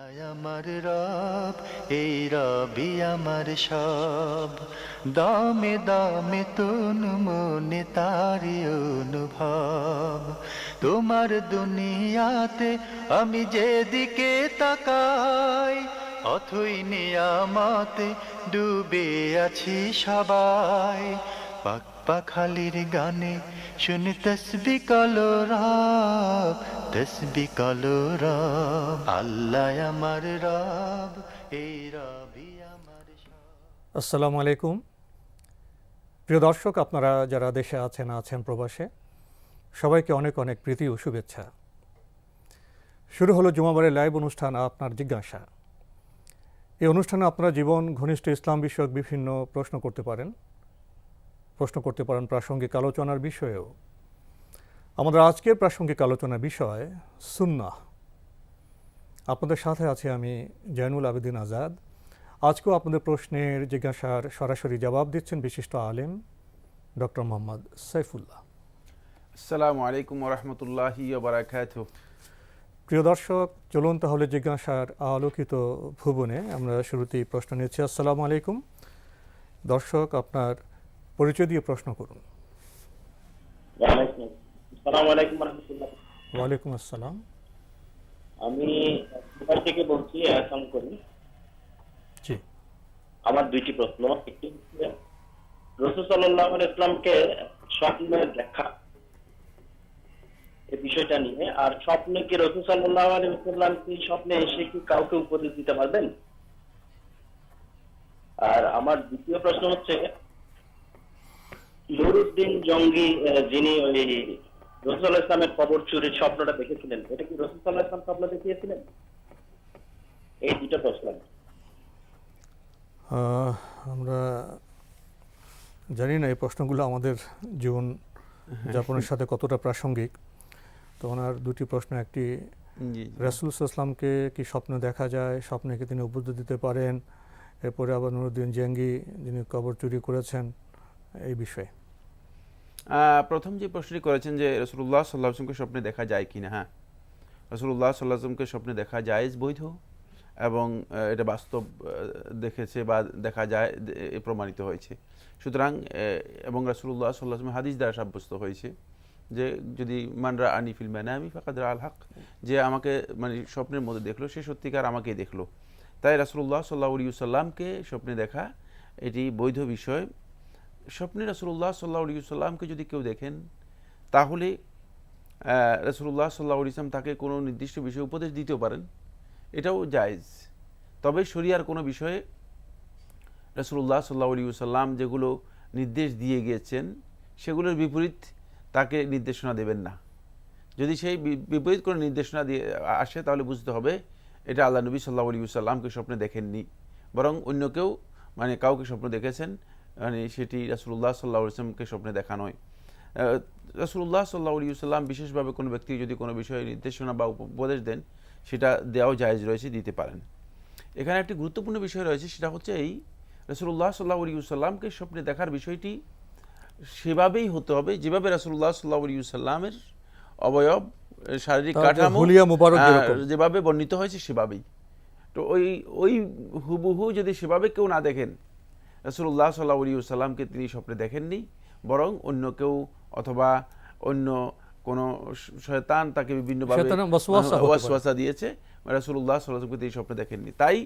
আমার রব, এই রবি আমার সব, দামে দামে তন মনে তারি অনুভব। তোমার দুনিয়াতে আমি যেদিকে তাকাই, অথই নিয়ামতে ডুবে আছি সবাই। পাক পাখালির গানে শুনি তসবি কলো রব, তসবি কলো রব। আল্লাহ আমার রব, এই রবি আমার সব। আসসালামু আলাইকুম প্রিয় দর্শক, আপনারা যারা দেশে আছেন প্রবাসে, সবাইকে অনেক অনেক প্রীতি ও শুভেচ্ছা। শুরু হলো জুমাবারের লাইভ অনুষ্ঠান আপনার জিজ্ঞাসা। এই অনুষ্ঠানে আপনারা জীবন ঘনিষ্ঠ ইসলাম বিষয়ক বিভিন্ন প্রশ্ন করতে পারেন প্রাসঙ্গিক আলোচনার বিষয়েও। আমাদের আজকের প্রাসঙ্গিক আলোচনার বিষয় সুন্নাহ। আপনাদের সাথে আছি আমি জয়নুল আবেদিন আজাদ। আজকেও আপনাদের প্রশ্নের জিজ্ঞাসার সরাসরি জবাব দিচ্ছেন বিশিষ্ট আলেম ডক্টর মোহাম্মদ সাইফুল্লাহ। আসসালামু আলাইকুম ওরহমতুল্লাহি ওয়া বারাকাতুহু। প্রিয় দর্শক, চলুন তাহলে জিজ্ঞাসার আলোকিত ভুবনে আমরা শুরুতেই প্রশ্ন নিচ্ছি। আসসালামু আলাইকুম। দর্শক, আপনার পরিচয় দিয়ে প্রশ্ন করুন। আসসালামু আলাইকুম রাহমাতুল্লাহ। ওয়ালাইকুম আসসালাম। আমি দুবাই থেকে বলছি, আসাম করি। জি। আমার দুইটি প্রশ্ন। একটি হচ্ছে রাসূল সাল্লাল্লাহু আলাইহি ওয়াসাল্লামকে স্বপ্নে দেখা, এই বিষয়টা নিয়ে। আর স্বপ্নে কি রাসূল সাল্লাল্লাহু আলাইহি ওয়াসাল্লাম কি স্বপ্নে এসে কি কাউকে উপদেশ দিতে পারবেন? আর আমার দ্বিতীয় প্রশ্ন হচ্ছে, নুরউদ্দিন জঙ্গি যিনি ওই রাসূল সাল্লাল্লাহু আলাইহি ওয়াসাল্লামের কবর চুরির স্বপ্নটা দেখেছিলেন, এটা কি রাসূল সাল্লাল্লাহু আলাইহি ওয়াসাল্লাম স্বপ্ন দেখিয়েছিলেন? এই দুটো প্রশ্ন। আমরা জানি না এই প্রশ্নগুলো আমাদের জীবন যাপনের সাথে কতটা প্রাসঙ্গিক। তো ওনার দুটি প্রশ্ন, একটি রাসূল সাল্লাল্লাহু আলাইহি ওয়াসাল্লামকে কি স্বপ্নে দেখা যায়, স্বপ্নে কি তিনি উপদেশ দিতে পারেন, এরপরে আবার নুরউদ্দিন জঙ্গি যিনি কবর চুরি করেছেন, এই বিষয়ে। প্রথম যে প্রশ্নটি করেছেন যে রাসূলুল্লাহ সাল্লাল্লাহু আলাইহি ওয়াসাল্লামকে স্বপ্নে দেখা যায় কিনা, হ্যাঁ, রাসূলুল্লাহ সাল্লাল্লাহু আলাইহি ওয়াসাল্লামকে স্বপ্নে দেখা জায়েজ, বৈধ, এবং এটা বাস্তব দেখেছে বা দেখা যায় প্রমাণিত হয়েছে। সুতরাং এবং রাসূলুল্লাহ সাল্লাল্লাহু আলাইহি ওয়াসাল্লাম হাদিস দ্বারা সাব্যস্ত হয়েছে যে যদি মানরা আনি ফিল মানামি ফাকাদ রাআল হক, যে আমাকে মানে স্বপ্নের মধ্যে দেখলো সে সত্যিকার আমাকেই দেখলো। তাই রাসূলুল্লাহ সাল্লাল্লাহু আলাইহি ওয়াসাল্লামকে স্বপ্নে দেখা এটি বৈধ বিষয়। স্বপ্নে রাসূলুল্লাহ সাল্লাল্লাহু আলাইহি ওয়াসাল্লামকে যদি কেউ দেখেন, তাহলে রাসূলুল্লাহ সাল্লাল্লাহু আলাইহি ওয়াসাল্লাম তাকে কোনো নির্দিষ্ট বিষয়ে উপদেশ দিতেও পারেন, এটাও জায়েজ। তবে শরিয়ার কোনো বিষয়ে রাসূলুল্লাহ সাল্লাল্লাহু আলাইহি ওয়াসাল্লাম যেগুলো নির্দেশ দিয়ে গিয়েছেন সেগুলোর বিপরীত তাকে নির্দেশনা দেবেন না। যদি সেই বিপরীত কোনো নির্দেশনা দিয়ে আসে, তাহলে বুঝতে হবে এটা আল্লাহ নবী সাল্লাল্লাহু আলাইহি ওয়াসাল্লামকে স্বপ্নে দেখেননি, বরং অন্য কেউ মানে কাউকে স্বপ্ন দেখেছেন, মানে সেটি রাসূলুল্লাহ সাল্লাল্লাহু আলাইহি ওয়াসাল্লামকে স্বপ্নে দেখা নয়। রাসূলুল্লাহ সাল্লাল্লাহু আলাইহি ওয়াসাল্লাম বিশেষভাবে কোনো ব্যক্তি যদি কোনো বিষয়ে নির্দেশনা বা উপদেশ দেন, সেটা দেওয়াও জায়েজ রয়েছে, দিতে পারেন। এখানে একটি গুরুত্বপূর্ণ বিষয় রয়েছে, সেটা হচ্ছে এই রাসূলুল্লাহ সাল্লাল্লাহু আলাইহি ওয়াসাল্লামকে স্বপ্নে দেখার বিষয়টি সেভাবেই হতে হবে যেভাবে রাসূলুল্লাহ সাল্লাল্লাহু আলাইহি ওয়াসাল্লামের অবয়ব, শারীরিক কাঠামো যেভাবে বর্ণিত হয়েছে সেভাবেই। তো ওই হুবহু যদি সেভাবে কেউ না দেখেন, রাসূলুল্লাহ সাল্লাল্লাহু আলাইহি ওয়াসাল্লামকে তিনি স্বপ্নে দেখেননি, বরং অন্য কেউ অথবা অন্য কোনো শয়তান তাকে বিভিন্নভাবে ওয়াসওয়াসা দিয়েছে, রাসূলুল্লাহ সাল্লাল্লাহু আলাইহি ওয়াসাল্লামকে তিনি স্বপ্নে দেখেননি। তাই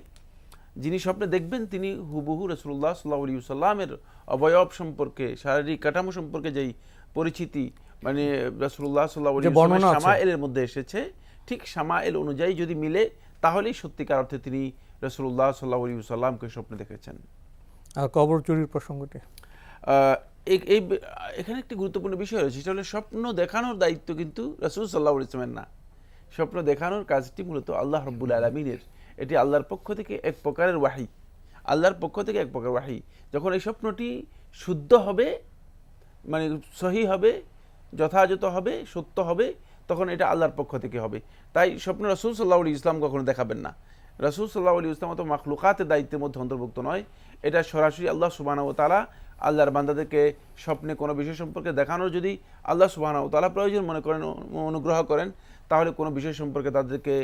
যিনি স্বপ্নে দেখবেন তিনি হুবহু রাসূলুল্লাহ সাল্লাল্লাহু আলাইহি ওয়াসাল্লামের অবয়ব সম্পর্কে, শারীরিক কাঠামো সম্পর্কে যেই পরিচিতি মানে রাসূলুল্লাহ সাল্লাল্লাহু আলাইহি ওয়াসাল্লামের শামাইলের মধ্যে এসেছে, ঠিক শামাইল অনুযায়ী যদি মিলে, তাহলেই সত্যিকার অর্থে তিনি রাসূলুল্লাহ সাল্লাল্লাহু আলাইহি ওয়াসাল্লামকে স্বপ্নে দেখেছেন। আর কবর চুরির প্রসঙ্গটি, এখানে একটি গুরুত্বপূর্ণ বিষয় রয়েছে, সেটা হলো স্বপ্ন দেখানোর দায়িত্ব কিন্তু রাসূল সাল্লাল্লাহু আলাইহি ওয়াসাল্লামের না। স্বপ্ন দেখানোর কাজটি মূলত আল্লাহ রাব্বুল আলামিনের। এটি আল্লাহর পক্ষ থেকে এক প্রকারের ওয়াহী, আল্লাহর পক্ষ থেকে এক প্রকার ওয়াহী। যখন এই স্বপ্নটি শুদ্ধ হবে, মানে সহিহ হবে, যথাযথ হবে, সত্য হবে, তখন এটা আল্লাহর পক্ষ থেকে হবে। তাই স্বপ্ন রাসূল সাল্লাল্লাহু আলাইহি ওয়াসাল্লাম কখনো দেখাবেন না। রাসূল সাল্লাল্লাহু আলাইহি ওয়াসাল্লাম তো মাখলুকাতের দায়িত্বের মধ্যে অন্তর্ভুক্ত নয়। এটা সরাসরি আল্লাহ সুবহানাহু ওয়া তাআলা আল্লাহর বান্দাদেরকে স্বপ্নে কোনো বিষয় সম্পর্কে দেখানোর যদি আল্লাহ সুবহানাহু ওয়া তাআলা প্রয়োজন মনে করেন, অনুগ্রহ করেন, তাহলে কোনো বিষয় সম্পর্কে তাদেরকে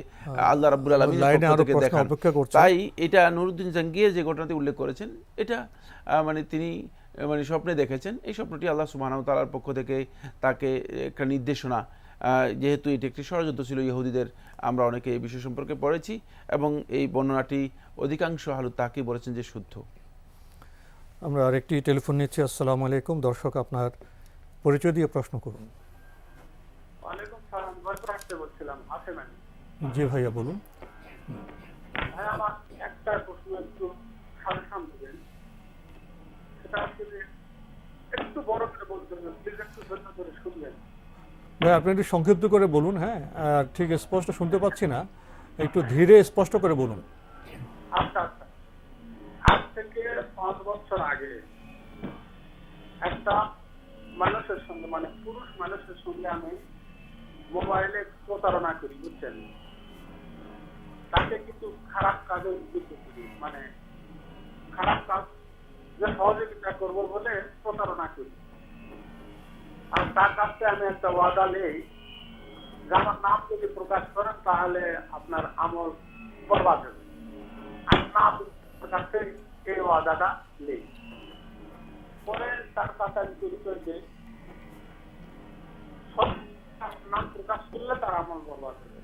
আল্লাহ রাব্বুল আলামিনের লাইনে পক্ষ আরো থেকে প্রশ্ন দেখান। অপেক্ষা করছে। তাই এটা নুরুদ্দিন জাঙ্গিয়া যে ঘটনাটি উল্লেখ করেছেন, এটা মানে তিনি মানে স্বপ্নে দেখেছেন। এই স্বপ্নটি আল্লাহ সুবহানাহু ওয়া তাআলার পক্ষ থেকে তাকে একটা নির্দেশনা, যেহেতু এটি একটি ষড়যন্ত্র ছিল ইহুদিদের, আমরা অনেকে এই বিষয় সম্পর্কে পড়েছি, এবং এই বর্ণনাটি অধিকাংশ আহলুত তাহকিক বলেছেন যে শুদ্ধ। আমরা আরেকটি টেলিফোন নিচ্ছি। আসসালামু আলাইকুম, দর্শক আপনার পরিচয় দিয়ে প্রশ্ন করুন। ওয়ালাইকুম সালাম, জয়পুর হাটতে বলছিলাম, আসেন আমি। জি ভাইয়া বলুন। ভাই আমার একটা প্রশ্ন একটু সাজেশন দেবেন, সেটা হচ্ছে যে একটু বড় করে বলতে হবে, প্লিজ একটু ধৈর্য ধরে শুনবেন। ভাই আপনি একটু সংক্ষিপ্ত করে বলুন। হ্যাঁ, ঠিক স্পষ্ট শুনতে পাচ্ছি না, একটু ধীরে স্পষ্ট করে বলুন। আচ্ছা আচ্ছা, আজ থেকে 5 বছর আগে একটা মানুষের সঙ্গে, মানে পুরুষ মানুষের সঙ্গে আমি মোবাইলে প্রতারণা করি, বুঝছেন। তাকে কিন্তু খারাপ কাজে উদ্বুদ্ধ করি, মানে খারাপ কাজ যে সহযোগিতা করবো বলে প্রতারণা করি। আর তার কাছে আমি একটা ওয়াদা নেই যে আমার নাম যদি প্রকাশ করেন তাহলে আপনার আমল বরবাদ হবে। আমি নাম কাছে এই ওয়াদাটা নেই। পরে তার কাছে আমি পরিচয় দিই, সব নাম প্রকাশ করলে তার আমল বরবাদ হবে।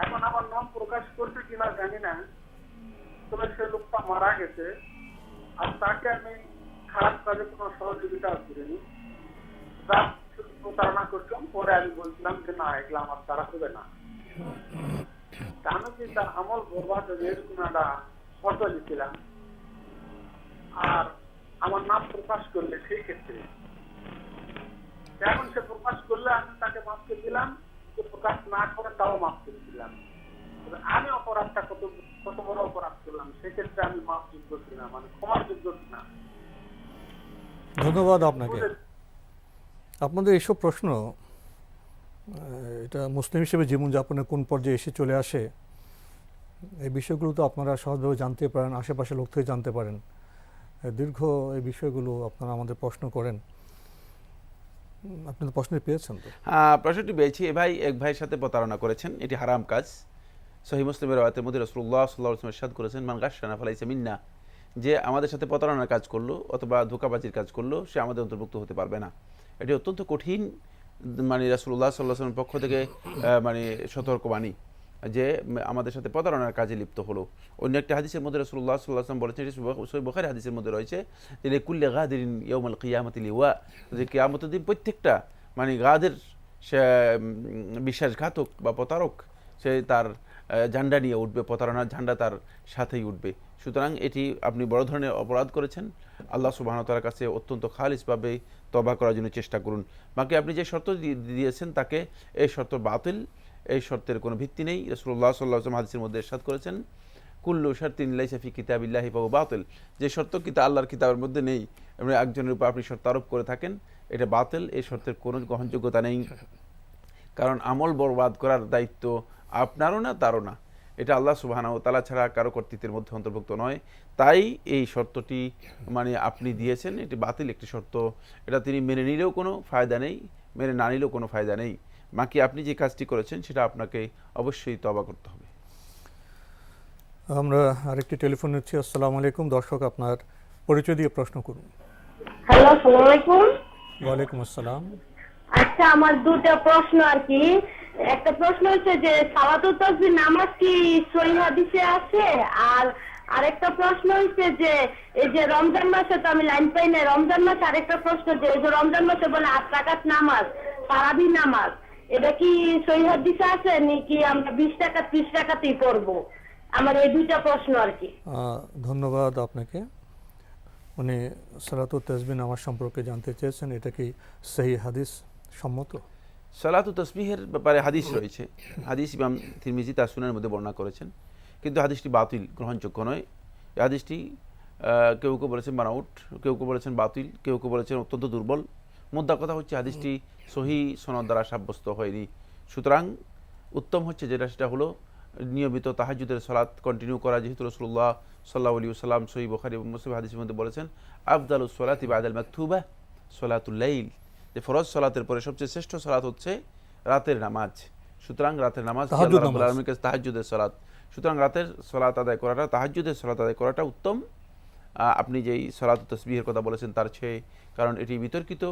এখন আমার নাম প্রকাশ করছে কিনা জানি না, তবে সে লোকটা মারা গেছে। আর তাকে আমি খারাপ কাজে কোনো সহযোগিতা করিনি, শুধু প্রতারণা করছিলাম। পরে আমি বলছিলাম যে না, এগুলো আমার দ্বারা হবে না। আমি কি তার আমল বরবাদ হবে এরকম একটা শর্ত দিচ্ছিলাম। আর আমার নাম প্রকাশ করলে সেই ক্ষেত্রে এখন সে প্রকাশ করলে আমি তাকে মাফ করে দিলাম, যে প্রকাশ না করে তাও মাফ করে দিলাম। আমি অপরাধটা কত বড় অপরাধ করলাম, সেক্ষেত্রে আমি মাফ যোগ্য কিনা, মানে ক্ষমার যোগ্য কিনা। ধন্যবাদ আপনাকে। আপনাদের এইসব প্রশ্ন, এটা মুসলিম হিসেবে জীবনযাপনের কোন পর্যায়ে এসে চলে আসে, এই বিষয়গুলো তো আপনারা সহজভাবে জানতে পারেন, আশেপাশের লোক থেকে জানতে পারেন। দীর্ঘ এই বিষয়গুলো আপনারা আমাদের প্রশ্ন করেন, আপনাদের প্রশ্ন পেয়েছেন তো? প্রশ্নটি পেয়েছি। এক ভাইয়ের সাথে প্রতারণা করেছেন, এটি হারাম কাজ। সহিহ মুসলিমের রাওয়ায়াতের মধ্যে রাসূলুল্লাহ সাল্লাল্লাহু আলাইহি ওয়াসাল্লাম ইরশাদ করেছেন, মান গাশশানা ফালাইসা মিন্না, যে আমাদের সাথে প্রতারণার কাজ করলো অথবা ধোঁকাবাজির কাজ করলো, সে আমাদের অন্তর্ভুক্ত হতে পারবে না। এটি অত্যন্ত কঠিন, মানে রাসূলুল্লাহ সাল্লাল্লাহু আলাইহি ওয়াসাল্লামের পক্ষ থেকে মানে সতর্কবাণী, যে আমাদের সাথে প্রতারণার কাজে লিপ্ত হলো। অন্য একটি হাদিসের মধ্যে রাসূলুল্লাহ সাল্লাল্লাহু আলাইহি ওয়াসাল্লাম বলেছেন, সহিহ বুখারী হাদিসের মধ্যে রয়েছে, যে লিকুল্লি গাদিরিন ইয়াউমাল কিয়ামাতি লিওয়া, যে কিয়ামতের দিন প্রত্যেকটা মানে গাদের, সে বিশ্বাসঘাতক বা প্রতারক, সে তার ঝান্ডা নিয়ে উঠবে, প্রতারণার ঝান্ডা তার সাথেই উঠবে। সুতরাং এটি আপনি বড় ধরনের অপরাধ করেছেন। আল্লাহ সুবহানাহু ওয়া তাআলার কাছে অত্যন্ত খালিসভাবে তওবা করার জন্য চেষ্টা করুন। বাকি আপনি যে শর্ত দিয়েছেন তাকে, এই শর্ত বাতিল, এই শর্তের কোনো ভিত্তি নেই। রাসূলুল্লাহ সাল্লাল্লাহু আলাইহি ওয়াসাল্লাম হাদিসের মধ্যে ইরশাদ করেছেন, কুল্লু শারতিন লাইসা ফি কিতাবিল্লাহি ফাহুয়া বাতিল, যে শর্ত আল্লাহর কিতাবের মধ্যে নেই, এবং একজনের উপর আপনি শর্ত আরোপ করে থাকেন, এটা বাতিল, এই শর্তের কোনো গ্রহণযোগ্যতা নেই। কারণ আমল বরবাদ করার দায়িত্ব আপনারও না, তারও না, এটা আল্লাহ সুবহানাহু ওয়া তাআলা ছাড়া কারো কর্তৃত্বের মধ্যে অন্তর্ভুক্ত নয়। তাই এই শর্তটি মানে আপনি দিয়েছেন, এটি বাতিল একটি শর্ত। এটা তিনি মেনে নিলেও কোনো ফায়দা নেই, মেনে না নিলেও কোনো ফায়দা নেই। বাকি আপনি যে কাজটি করেছেন সেটা আপনাকে অবশ্যই তওবা করতে হবে। আমরা আরেকটি টেলিফোন নিচ্ছি। আসসালামু আলাইকুম, দর্শক আপনার পরিচয় দিয়ে প্রশ্ন করুন। হ্যালো, আসসালামু আলাইকুম। ওয়ালাইকুম আসসালাম। আচ্ছা, আমার দুটো প্রশ্ন আর কি। একটা প্রশ্ন হচ্ছে যে সালাতুত তাসবিহ নামাজ কি সহিহ হাদিসে আছে? আর আরেকটা প্রশ্ন হচ্ছে যে এই যে রমজান মাসে তো আমি লাইন পাই না, রমজান মাসে আরেকটা প্রশ্ন, যে এই যে রমজান মাসে বলে 8 রাকাত নামাজ, তারাবি নামাজ, এটা কি সহিহ হাদিসে আছে নাকি আমরা 20 রাকাত 30 রাকাতই পড়বো? আমার এই দুইটা প্রশ্ন আর কি। ধন্যবাদ আপনাকে। উনি সালাতুত তাসবিহ নামাজ সম্পর্কে জানতে চেয়েছেন, এটা কি সহিহ হাদিস সম্মত? সালাতুত তাসবিহের ব্যাপারে হাদিস রয়েছে, হাদিস ইমাম তিরমিজি তার সুনানের মধ্যে বর্ণনা করেছেন, কিন্তু হাদিসটি বাতিল, গ্রহণযোগ্য নয়। এই হাদিসটি কেউ কেউ বলেছেন বানাউট, কেউ কেউ বলেছেন বাতিল, কেউ কেউ বলেছেন অত্যন্ত দুর্বল। মুদ্রা কথা হচ্ছে হাদিসটি সহি সনদ দ্বারা সাব্যস্ত হয়নি। সুতরাং উত্তম হচ্ছে যেটা, সেটা হলো নিয়মিত তাহাজ্জুদের সালাত কন্টিনিউ করা, যেহেতু রাসূলুল্লাহ সাল্লাল্লাহু আলাইহি ওয়াসাল্লাম সহিহ বুখারী এবং মুসলিম হাদিসের মধ্যে বলেছেন, আফদালুস সালাতি বাদাল মাকতুবা সালাতুল লাইল, যে ফরজ সালাতের পরে সবচেয়ে শ্রেষ্ঠ সালাত হচ্ছে রাতের নামাজ। সুতরাং রাতের নামাজ তাহাজ্জুদ আল্লাহ রাব্বুল নামাজ। আলামিনের কাছে তাহাজ্জুদের সালাত, সুতরাং রাতের সালাত আদায় করাটা, তাহাজ্জুদের সালাত আদায় করাটা উত্তম আপনি যেই সালাত ও তাসবিহের কথা বলেছেন তার চেয়ে, কারণ এটি বিতর্কিত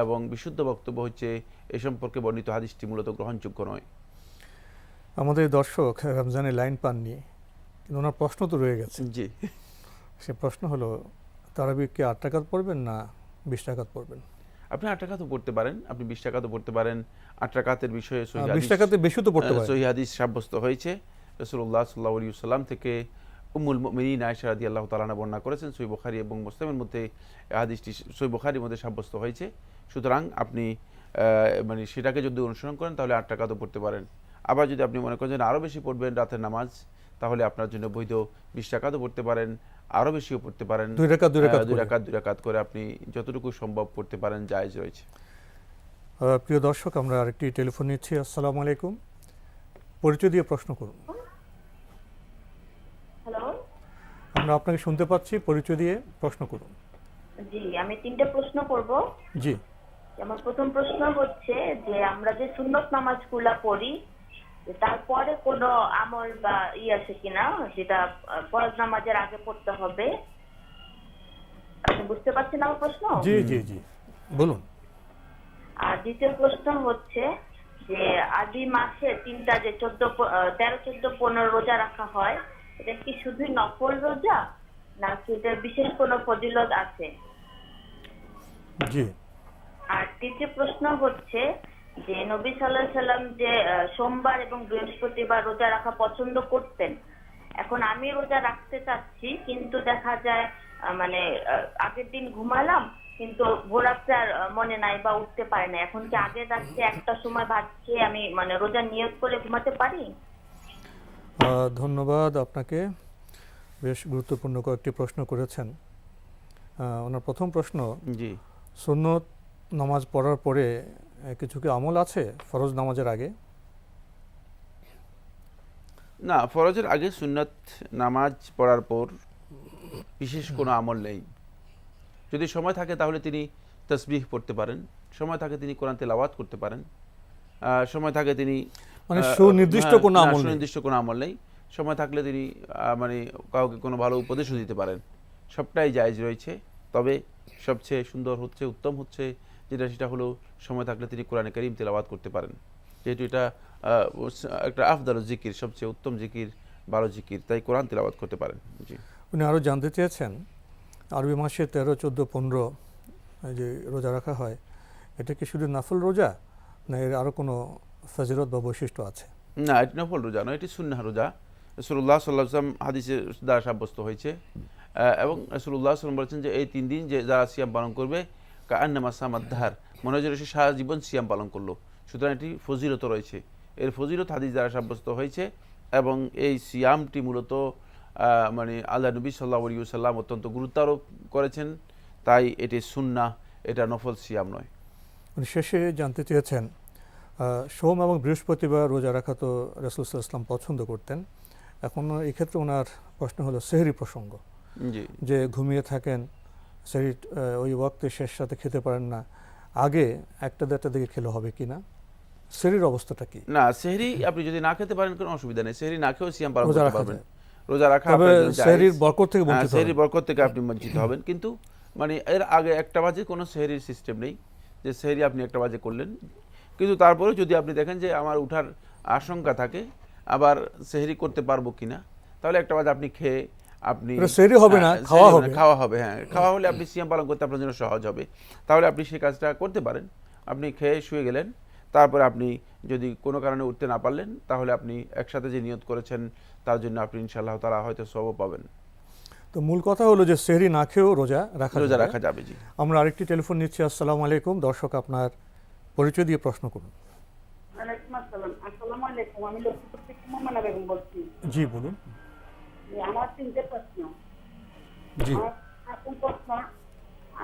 এবং বিশুদ্ধ বক্তব্য হচ্ছে এ সম্পর্কে বর্ণিত হাদিসটি মূলত গ্রহণযোগ্য নয়। আমাদের দর্শক রমজানের লাইন পাননি, কিন্তু ওনার প্রশ্ন তো রয়ে গেছে। জি, সে প্রশ্ন হলো তারাবি কি 8 রাকাত পড়বেন না 20 রাকাত পড়বেন? আপনি 8 রাকাতও পড়তে পারেন, আপনি 20 রাকাতও পড়তে পারেন। 8 রাকাতের বিষয়ে 20 রাকাতের বেশি তো পড়তে পারেন। সহিহ হাদিস সাব্যস্ত হয়েছে। রাসূলুল্লাহ সাল্লাল্লাহু আলাইহি ওয়াসাল্লাম থেকে উম্মুল মুমিনিন আয়েশা রাদিয়াল্লাহু তাআলা আনহা বর্ণনা করেছেন, সহিহ বুখারী এবং মুসলিমের মধ্যে এই হাদিসটি সহিহ বুখারীর মধ্যে সাব্যস্ত হয়েছে। সুতরাং আপনি মানে সেটাকে যদি অনুসরণ করেন তাহলে 8 রাকাতও পড়তে পারেন। আবার যদি আপনি মনে করেন যে আরও বেশি পড়বেন রাতের নামাজ, তাহলে আপনার জন্য বৈধ 20 রাকাতও পড়তে পারেন, আরও বেশিও পড়তে পারেন। 2 রাকাত 2 রাকাত 2 রাকাত 2 রাকাত করে আপনি যতটুকু সম্ভব পড়তে পারেন, জায়েজ রয়েছে। প্রিয় দর্শক, আমরা আরেকটি টেলিফোন নিচ্ছি। আসসালামু আলাইকুম, পরিচয় দিয়ে প্রশ্ন করুন। হ্যালো, আমরা আপনাকে শুনতে পাচ্ছি, পরিচয় দিয়ে প্রশ্ন করুন। জি আমি 3টে প্রশ্ন করব। জি, আমার প্রথম প্রশ্ন হচ্ছে যে আমরা যে সুন্নত নামাজগুলা পড়ি তারপরে কোনো আমল বা আছে কিনা যেটা ফরজ নামাজের আগে পড়তে হবে? আপনি বুঝতে পারছেন আমার প্রশ্ন? জি জি জি বলুন। আর দ্বিতীয় প্রশ্ন হচ্ছে যে আদি মাসে 3টা যে 13, 14, 15 রোজা রাখা হয়, এটা কি শুধুই নফল রোজা নাকি এটার বিশেষ কোনো ফজিলত আছে? জি, আর তৃতীয় প্রশ্ন হচ্ছে যে নবী সাল্লাল্লাহু আলাইহি সাল্লাম যে সোমবার এবং বৃহস্পতিবার রোজা রাখা পছন্দ করতেন, এখন আমি রোজা রাখতে চাচ্ছি কিন্তু দেখা যায় মানে আগের দিন ঘুমালাম কিন্তু ভোর রাত্রে আর মনে নাই বা উঠতে পারি না, এখন কি আগের রাত্রে একটা সময় ভাত খেয়ে আমি মানে রোজা নিয়ত করে ঘুমাতে পারি? ধন্যবাদ আপনাকে, বেশ গুরুত্বপূর্ণ কয়েকটি প্রশ্ন করেছেন। ওনার প্রথম প্রশ্ন, জি, সুন্নত নামাজ পড়ার পরে কিছু কি আমল আছে ফরজ নামাজের আগে? না, ফরজের আগে সুন্নাত নামাজ পড়ার পর বিশেষ কোনো আমল নেই। যদি সময় থাকে তাহলে তিনি তাসবিহ পড়তে পারেন, সময় থাকে তিনি কোরআন তেলাওয়াত করতে পারেন, সময় থাকে তিনি মানে সুনির্দিষ্ট কোনো আমল নেই। সুনির্দিষ্ট কোনো আমল নেই। সময় থাকলে তিনি মানে কাউকে কোনো ভালো উপদেশও দিতে পারেন। সবটাই জায়েজ রয়েছে। তবে সবচেয়ে সুন্দর হচ্ছে, উত্তম হচ্ছে সেটা হলো সময় থাকলে তিনি কোরআনে কারীম তেলাওয়াত করতে পারেন, যেহেতু এটা একটা আফদালুজ জিকির, সবচেয়ে উত্তম জিকির, ভালো জিকির, তাই কোরআন তেলাওয়াত করতে পারেন। জি, উনি আরও জানতে চেয়েছেন আরবি মাসে 13, 14, 15 যে রোজা রাখা হয়, এটা কি শুধু নফল রোজা না এর আরও কোনো ফজিলত বা বৈশিষ্ট্য আছে? না, এটি নফল রোজা নয়, এটি সুন্নাহ রোজা। রাসূলুল্লাহ সাল্লাল্লাহু আলাইহি ওয়াসাল্লাম হাদিসের দ্বারা সাব্যস্ত হয়েছে এবং রাসূলুল্লাহ সাল্লাল্লাহু আলাইহি ওয়াসাল্লাম বলেছেন যে এই 3 দিন যে যারা সিয়াম পালন করবে কাআন্নামা সামাদ দাহর, মনে হয় যেন সে সারা জীবন সিয়াম পালন করলো। সুতরাং এটি ফজিলত রয়েছে, এর ফজিলত হাদিস দ্বারা সাব্যস্ত হয়েছে এবং এই সিয়ামটি মূলত মানে আল্লাহ নবী সাল্লাল্লাহু আলাইহি ওয়াসাল্লাম অত্যন্ত গুরুত্ব আরোপ করেছেন, তাই এটি সুন্নাহ, এটা নফল সিয়াম নয়। উনি শেষে জানতে চেয়েছেন সোম এবং বৃহস্পতিবার রোজা রাখা তো রাসূল সাল্লাল্লাহু আলাইহি ওয়াসাল্লাম পছন্দ করতেন। এখন এই ক্ষেত্রে ওনার প্রশ্ন হলো সেহরি প্রসঙ্গ, জি, যে ঘুমিয়ে থাকেন, সেহরি ওই ওয়াক্তে শেষ সাথে খেতে পারেন না, আগে 1টা 1:30 দিকে খেলে হবে কি না, সেহরির অবস্থাটা কি? না, সেহরি আপনি যদি না খেতে পারেন কোনো অসুবিধা নেই, সেহরি না খেয়েও সিয়াম পালন রোজা করতে রাখা পারবেন। যায়। রোজা রাখা তবে আপনার জন্য জায়েজ। সেহরির বরকত থেকে বঞ্চিত সেহরির হবেন। বরকত থেকে আপনি বঞ্চিত হবেন, কিন্তু মানে এর আগে 1টা বাজে কোনো সেহরির সিস্টেম নেই যে সেহরি আপনি 1টা বাজে করলেন। কিন্তু তারপরে যদি আপনি দেখেন যে আমার উঠার আশঙ্কা থাকে, আবার সেহরি করতে পারবো কিনা, তাহলে 1টা বাজে আপনি খেয়ে আপনি সেহরি হবে না, খাওয়া হবে। খাওয়া হবে, হ্যাঁ, খাওয়া হলে আপনি সিয়াম পালন করতে আপনার জন্য সহজ হবে। তাহলে আপনি সেই কাজটা করতে পারেন। আপনি খেয়ে শুয়ে গেলেন, তারপরে আপনি যদি কোনো কারণে উঠতে না পারলেন, তাহলে আপনি একসাথে যে নিয়ত করেছেন তার জন্য আপনি ইনশাআল্লাহ তাআলা হয়তো সওয়াব পাবেন। তো মূল কথা হলো যে সেহরি না খেয়েও রোজা রোজা যাবে। রাখা যাবে। জি, আমরা আরেকটি টেলিফোন নিচ্ছি। আসসালামু আলাইকুম, দর্শক আপনার পরিচয় দিয়ে প্রশ্ন করুন। ওয়ালাইকুম আসসালাম। আসসালামু আলাইকুম, আমি লক্ষ্মীপুর থেকে মোমেনা বেগম বলছি। জি বলুন। আমার 3টে প্রশ্ন। জি, আমার প্রথম প্রশ্ন,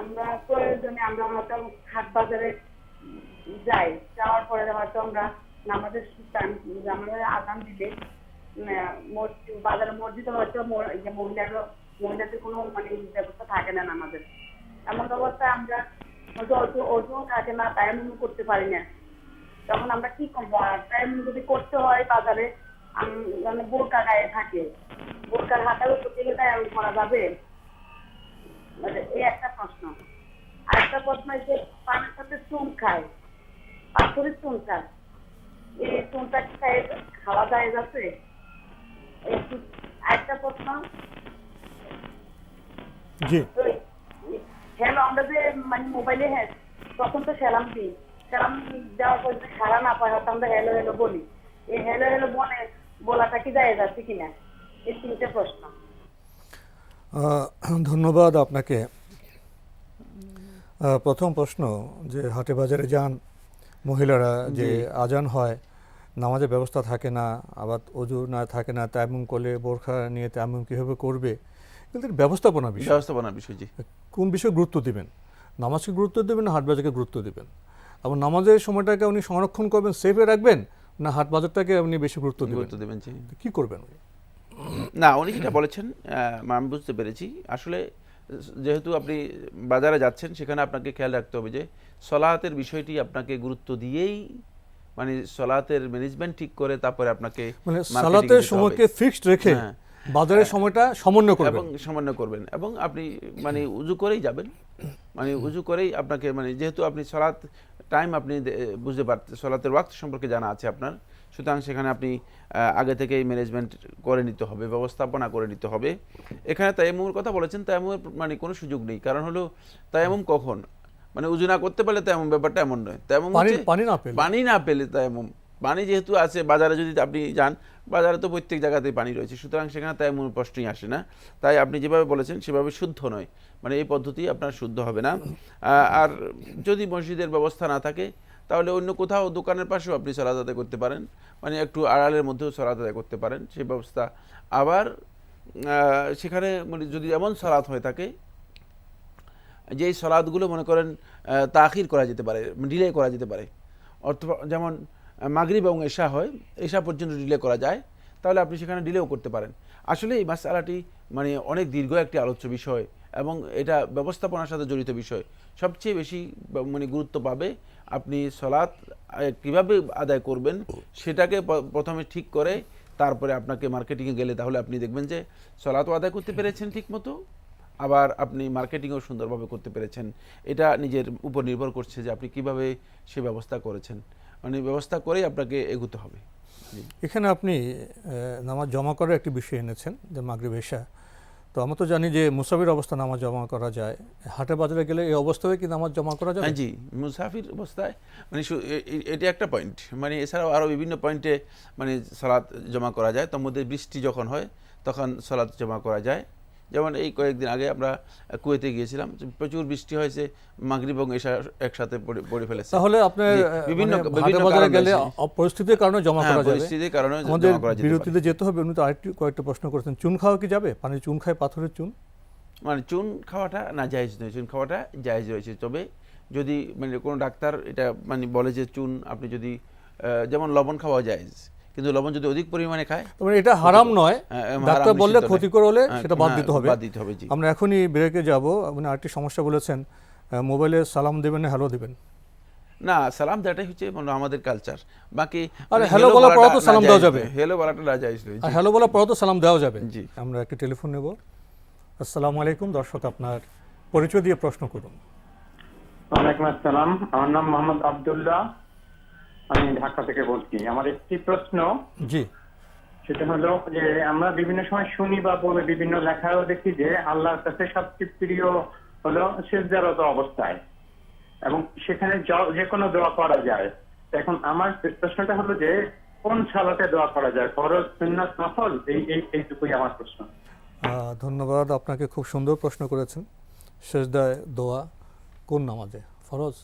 আমরা প্রয়োজনে আমরা হয়তো হাট বাজারে যাই, যাওয়ার পরে হয়তো আমরা নামাজের টাইম আমাদের আযান দিলে বাজারে মসজিদে হয়তো মহিলাদের কোনো মানে ব্যবস্থা থাকে না নামাজের, এমন অবস্থায় আমরা হয়তো অজু থাকে না, তায়াম্মুম করতে পারি না, তখন আমরা কি করবো? টাইম যদি করতে হয় বাজারে, মানে বোরকা গায়ে থাকে, বোরকার হাতার উপর থেকে টাইম করা যাবে? মানে এই একটা প্রশ্ন। আরেকটা প্রশ্ন হচ্ছে পানের সাথে চুন খায়, পাথরের চুন খায়, এই চুনটা কি খাওয়া যায় যাচ্ছে? আরেকটা প্রশ্ন, জি হ্যালো আমরা যে মানে মোবাইলে হ্যাঁ তখন তো সেলাম দিই, সেলাম দেওয়ার পর যদি সারা না পাই হয়তো আমরা হ্যালো হ্যালো বলি, এই হ্যালো হ্যালো বলাটা কি যায় যাচ্ছে কিনা? এই 3টে প্রশ্ন। ধন্যবাদ আপনাকে। প্রথম প্রশ্ন যে হাটে বাজারে যান মহিলারা, যে আজান হয়, নামাজের ব্যবস্থা থাকে না, আবার অজু না থাকে না, তায়াম্মুম করলে বোরখা নিয়ে তায়াম্মুম কীভাবে করবে, কিন্তু ব্যবস্থাপনা বিষয় জি। কোন বিষয়ে গুরুত্ব দিবেন? নামাজকে গুরুত্ব দেবেন না হাট বাজারকে গুরুত্ব দিবেন? এবং নামাজের সময়টাকে উনি সংরক্ষণ করবেন, সেফে রাখবেন, না হাট বাজারটাকে আপনি বেশি গুরুত্ব দেবেন? কি করবেন উনি? না, উনি যেটা বলেছেন আমি বুঝতে পেরেছি। আসলে যেহেতু আপনি বাজারে যাচ্ছেন, সেখানে আপনাকে খেয়াল রাখতে হবে যে সলাতের বিষয়টি আপনাকে গুরুত্ব দিয়েই, মানে সলাতের ম্যানেজমেন্ট ঠিক করে তারপরে আপনাকে মানে সালাতের সময়কে ফিক্সড রেখে বাজারের সময়টা সমন্বয় করবেন এবং আপনি মানে উজু করেই যাবেন, মানে উজু করেই আপনাকে, মানে যেহেতু আপনি সলাত টাইম আপনি বুঝতে পারছেন, সলাতের ওয়াক্ত সম্পর্কে জানা আছে আপনার, সুতরাং সেখানে আপনি আগে থেকেই ম্যানেজমেন্ট করে নিতে হবে, ব্যবস্থাপনা করে নিতে হবে। এখানে তায়াম্মুমের কথা বলেছেন, তায়াম্মুমের মানে কোনো সুযোগ নেই, কারণ হলো তায়াম্মুম কখন, মানে উজু না করতে পারলে তায়াম্মুম, ব্যাপারটা এমন নয়। তায়াম্মুম পানি না পেলে তায়াম্মুম, পানি যেহেতু আছে বাজারে, যদি আপনি যান বাজারে তো প্রত্যেক জায়গাতেই পানি রয়েছে, সুতরাং সেখানে তায়াম্মুমের প্রশ্নই আসে না। তাই আপনি যেভাবে বলেছেন সেভাবে শুদ্ধ নয়, মানে এই পদ্ধতি আপনার শুদ্ধ হবে না। আর যদি মসজিদের ব্যবস্থা না থাকে তাহলে অন্য কোথাও দোকানের পাশেও আপনি সালাত আদায় করতে পারেন, মানে একটু আড়ালের মধ্যেও সালাত আদায় করতে পারেন, সেই ব্যবস্থা। আবার সেখানে মানে যদি এমন সালাত হয়ে থাকে যেই সালাতগুলো মনে করেন তাখির করা যেতে পারে, ডিলে করা যেতে পারে, অথবা যেমন মাগরিব এবং এশা হয়, এশা পর্যন্ত ডিলে করা যায়, তাহলে আপনি সেখানে ডিলেও করতে পারেন। আসলে এই মাসআলাটি মানে অনেক দীর্ঘ একটি আলোচ্য বিষয় এবং এটা ব্যবস্থাপনার সাথে জড়িত বিষয়। সবচেয়ে বেশি মানে গুরুত্ব পাবে আপনি সলাৎ কিভাবে আদায় করবেন সেটাকে প্রথমে ঠিক করে তারপরে আপনাকে মার্কেটিংয়ে গেলে তাহলে আপনি দেখবেন যে সলাৎও আদায় করতে পেরেছেন ঠিক মতো, আবার আপনি মার্কেটিংও সুন্দরভাবে করতে পেরেছেন। এটা নিজের উপর নির্ভর করছে যে আপনি কিভাবে সে ব্যবস্থা করেছেন, মানে ব্যবস্থা করেই আপনাকে এগোতে হবে। এখানে আপনি নামাজ জমা করার একটি বিষয় এনেছেন, যে মাগরিব এশা। তো আমরা তো জানি যে মুসাফির অবস্থা নামাজ জমা করা যায়, হাটে বাজারে গেলে এই অবস্থায় কি নামাজ জমা করা যায়? জি, মুসাফির অবস্থায় মানে এটা একটা পয়েন্ট, মানে এছাড়াও আরও বিভিন্ন পয়েন্টে মানে সালাত জমা করা যায়। তার মধ্যে বৃষ্টি যখন হয় তখন সালাত জমা করা যায়। যেমন এই কয়েকদিন আগে আমরা কুয়েতে গিয়েছিলাম, প্রচুর বৃষ্টি হয়েছে, মাগরিব এবং এশা একসাথে পড়ে ফেলেছে। তাহলে আপনার বিভিন্ন বাজারে গেলে পরিস্থিতির কারণে জমা করা যাবে, পরিস্থিতির কারণে আমাদের বিরতিতে যেতে হবে। উনি তো আরেকটু কয়েকটা প্রশ্ন করেছেন, চুন খাওয়া কি যাবে? পানি চুন খায়, পাথরের চুন, মানে চুন খাওয়াটা না জায়েজ নয়, চুন খাওয়াটা জায়েজ রয়েছে। তবে যদি মানে কোনো ডাক্তার এটা মানে বলে যে চুন আপনি যদি যেমন লবণ খাওয়া জায়েজ, কিন্তু লবণ যদি অধিক পরিমাণে খায় মানে এটা হারাম নয়, ডাক্তার বললে ক্ষতিকর হলে সেটা বাদ দিতে হবে। জি। আমরা এখনই ব্রেকে যাব। আপনি আরেকটি সমস্যা বলেছেন, মোবাইলে সালাম দেবেন না হ্যালো দেবেন? না, সালাম দেওয়াটাই হচ্ছে আমাদের কালচার। বাকি আরে হ্যালো বলার পর তো সালাম দেওয়া যাবে, হ্যালো বলাটা না জায়েজ নয়। আর হ্যালো বলার পর তো সালাম দেওয়া যাবে। জি। আমরা একটি টেলিফোন নেব। আসসালামু আলাইকুম। দর্শক, আপনার পরিচয় দিয়ে প্রশ্ন করুন। ওয়ালাইকুম আসসালাম, আমার নাম মোহাম্মদ আব্দুল্লাহ, আমি ঢাকা থেকে বলছি। আমার একটি প্রশ্ন, জি, সেটা হলো যে আমরা বিভিন্ন সময় শুনি বা বলে বিভিন্ন লেখাও দেখি যে আল্লাহর কাছে সবচেয়ে প্রিয় হলো সিজদারত অবস্থায়, এবং সেখানে যে কোনো দোয়া করা যায়। এখন আমার প্রশ্নটা হলো যে কোন সালাতে দোয়া করা যায়, ফরজ, সুন্নাত, নফল, এইটুকুই আমার প্রশ্ন। ধন্যবাদ আপনাকে, খুব সুন্দর প্রশ্ন করেছেন। সিজদায় দোয়া কোন নামাজে, ফরজ,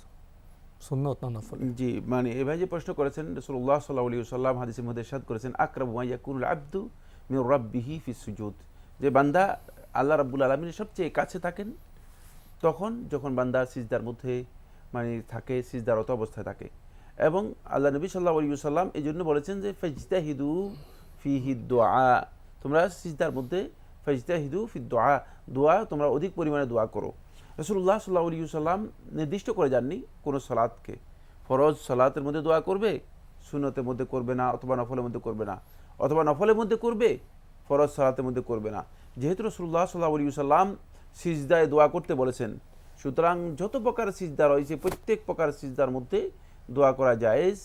সুন্নত না নফল? জি, মানে এভাবে যে প্রশ্ন করেছেন, রাসূলুল্লাহ সাল্লাল্লাহু আলাইহি ওয়াসাল্লাম হাদিসের মধ্যে ইরশাদ করেছেন, আকরাবু মা ইয়াকুনুল আবদু মির রাব্বিহি ফিস সুজুদ, যে বান্দা আল্লাহ রাব্বুল আলামিনের সবচেয়ে কাছে থাকেন তখন যখন বান্দা সিজদার মধ্যে মানে থাকে, সিজদারত অবস্থায় থাকে। এবং আল্লাহ নবী সাল্লাল্লাহু আলাইহি ওয়াসাল্লাম এই জন্য বলেছেন যে ফাজতাহিদু ফিহি দুআ, তোমরা সিজদার মধ্যে ফাজতাহিদু ফি দুআ, দোয়া তোমরা অধিক পরিমাণে দোয়া করো। রাসূলুল্লাহ সাল্লাল্লাহু আলাইহি ওয়াসাল্লাম নির্দিষ্ট করে যাননি কোনো সালাতকে, ফরজ সালাতের মধ্যে দোয়া করবে, সুন্নতের মধ্যে করবে না, অথবা নফলের মধ্যে করবে না, অথবা নফলের মধ্যে করবে, ফরজ সালাতের মধ্যে করবে না। যেহেতু রাসূলুল্লাহ সাল্লাল্লাহু আলাইহি ওয়াসাল্লাম সিজদায় দোয়া করতে বলেছেন, সুতরাং যত প্রকার সিজদা রয়েছে প্রত্যেক প্রকার সিজদার মধ্যে দোয়া করা জায়েজ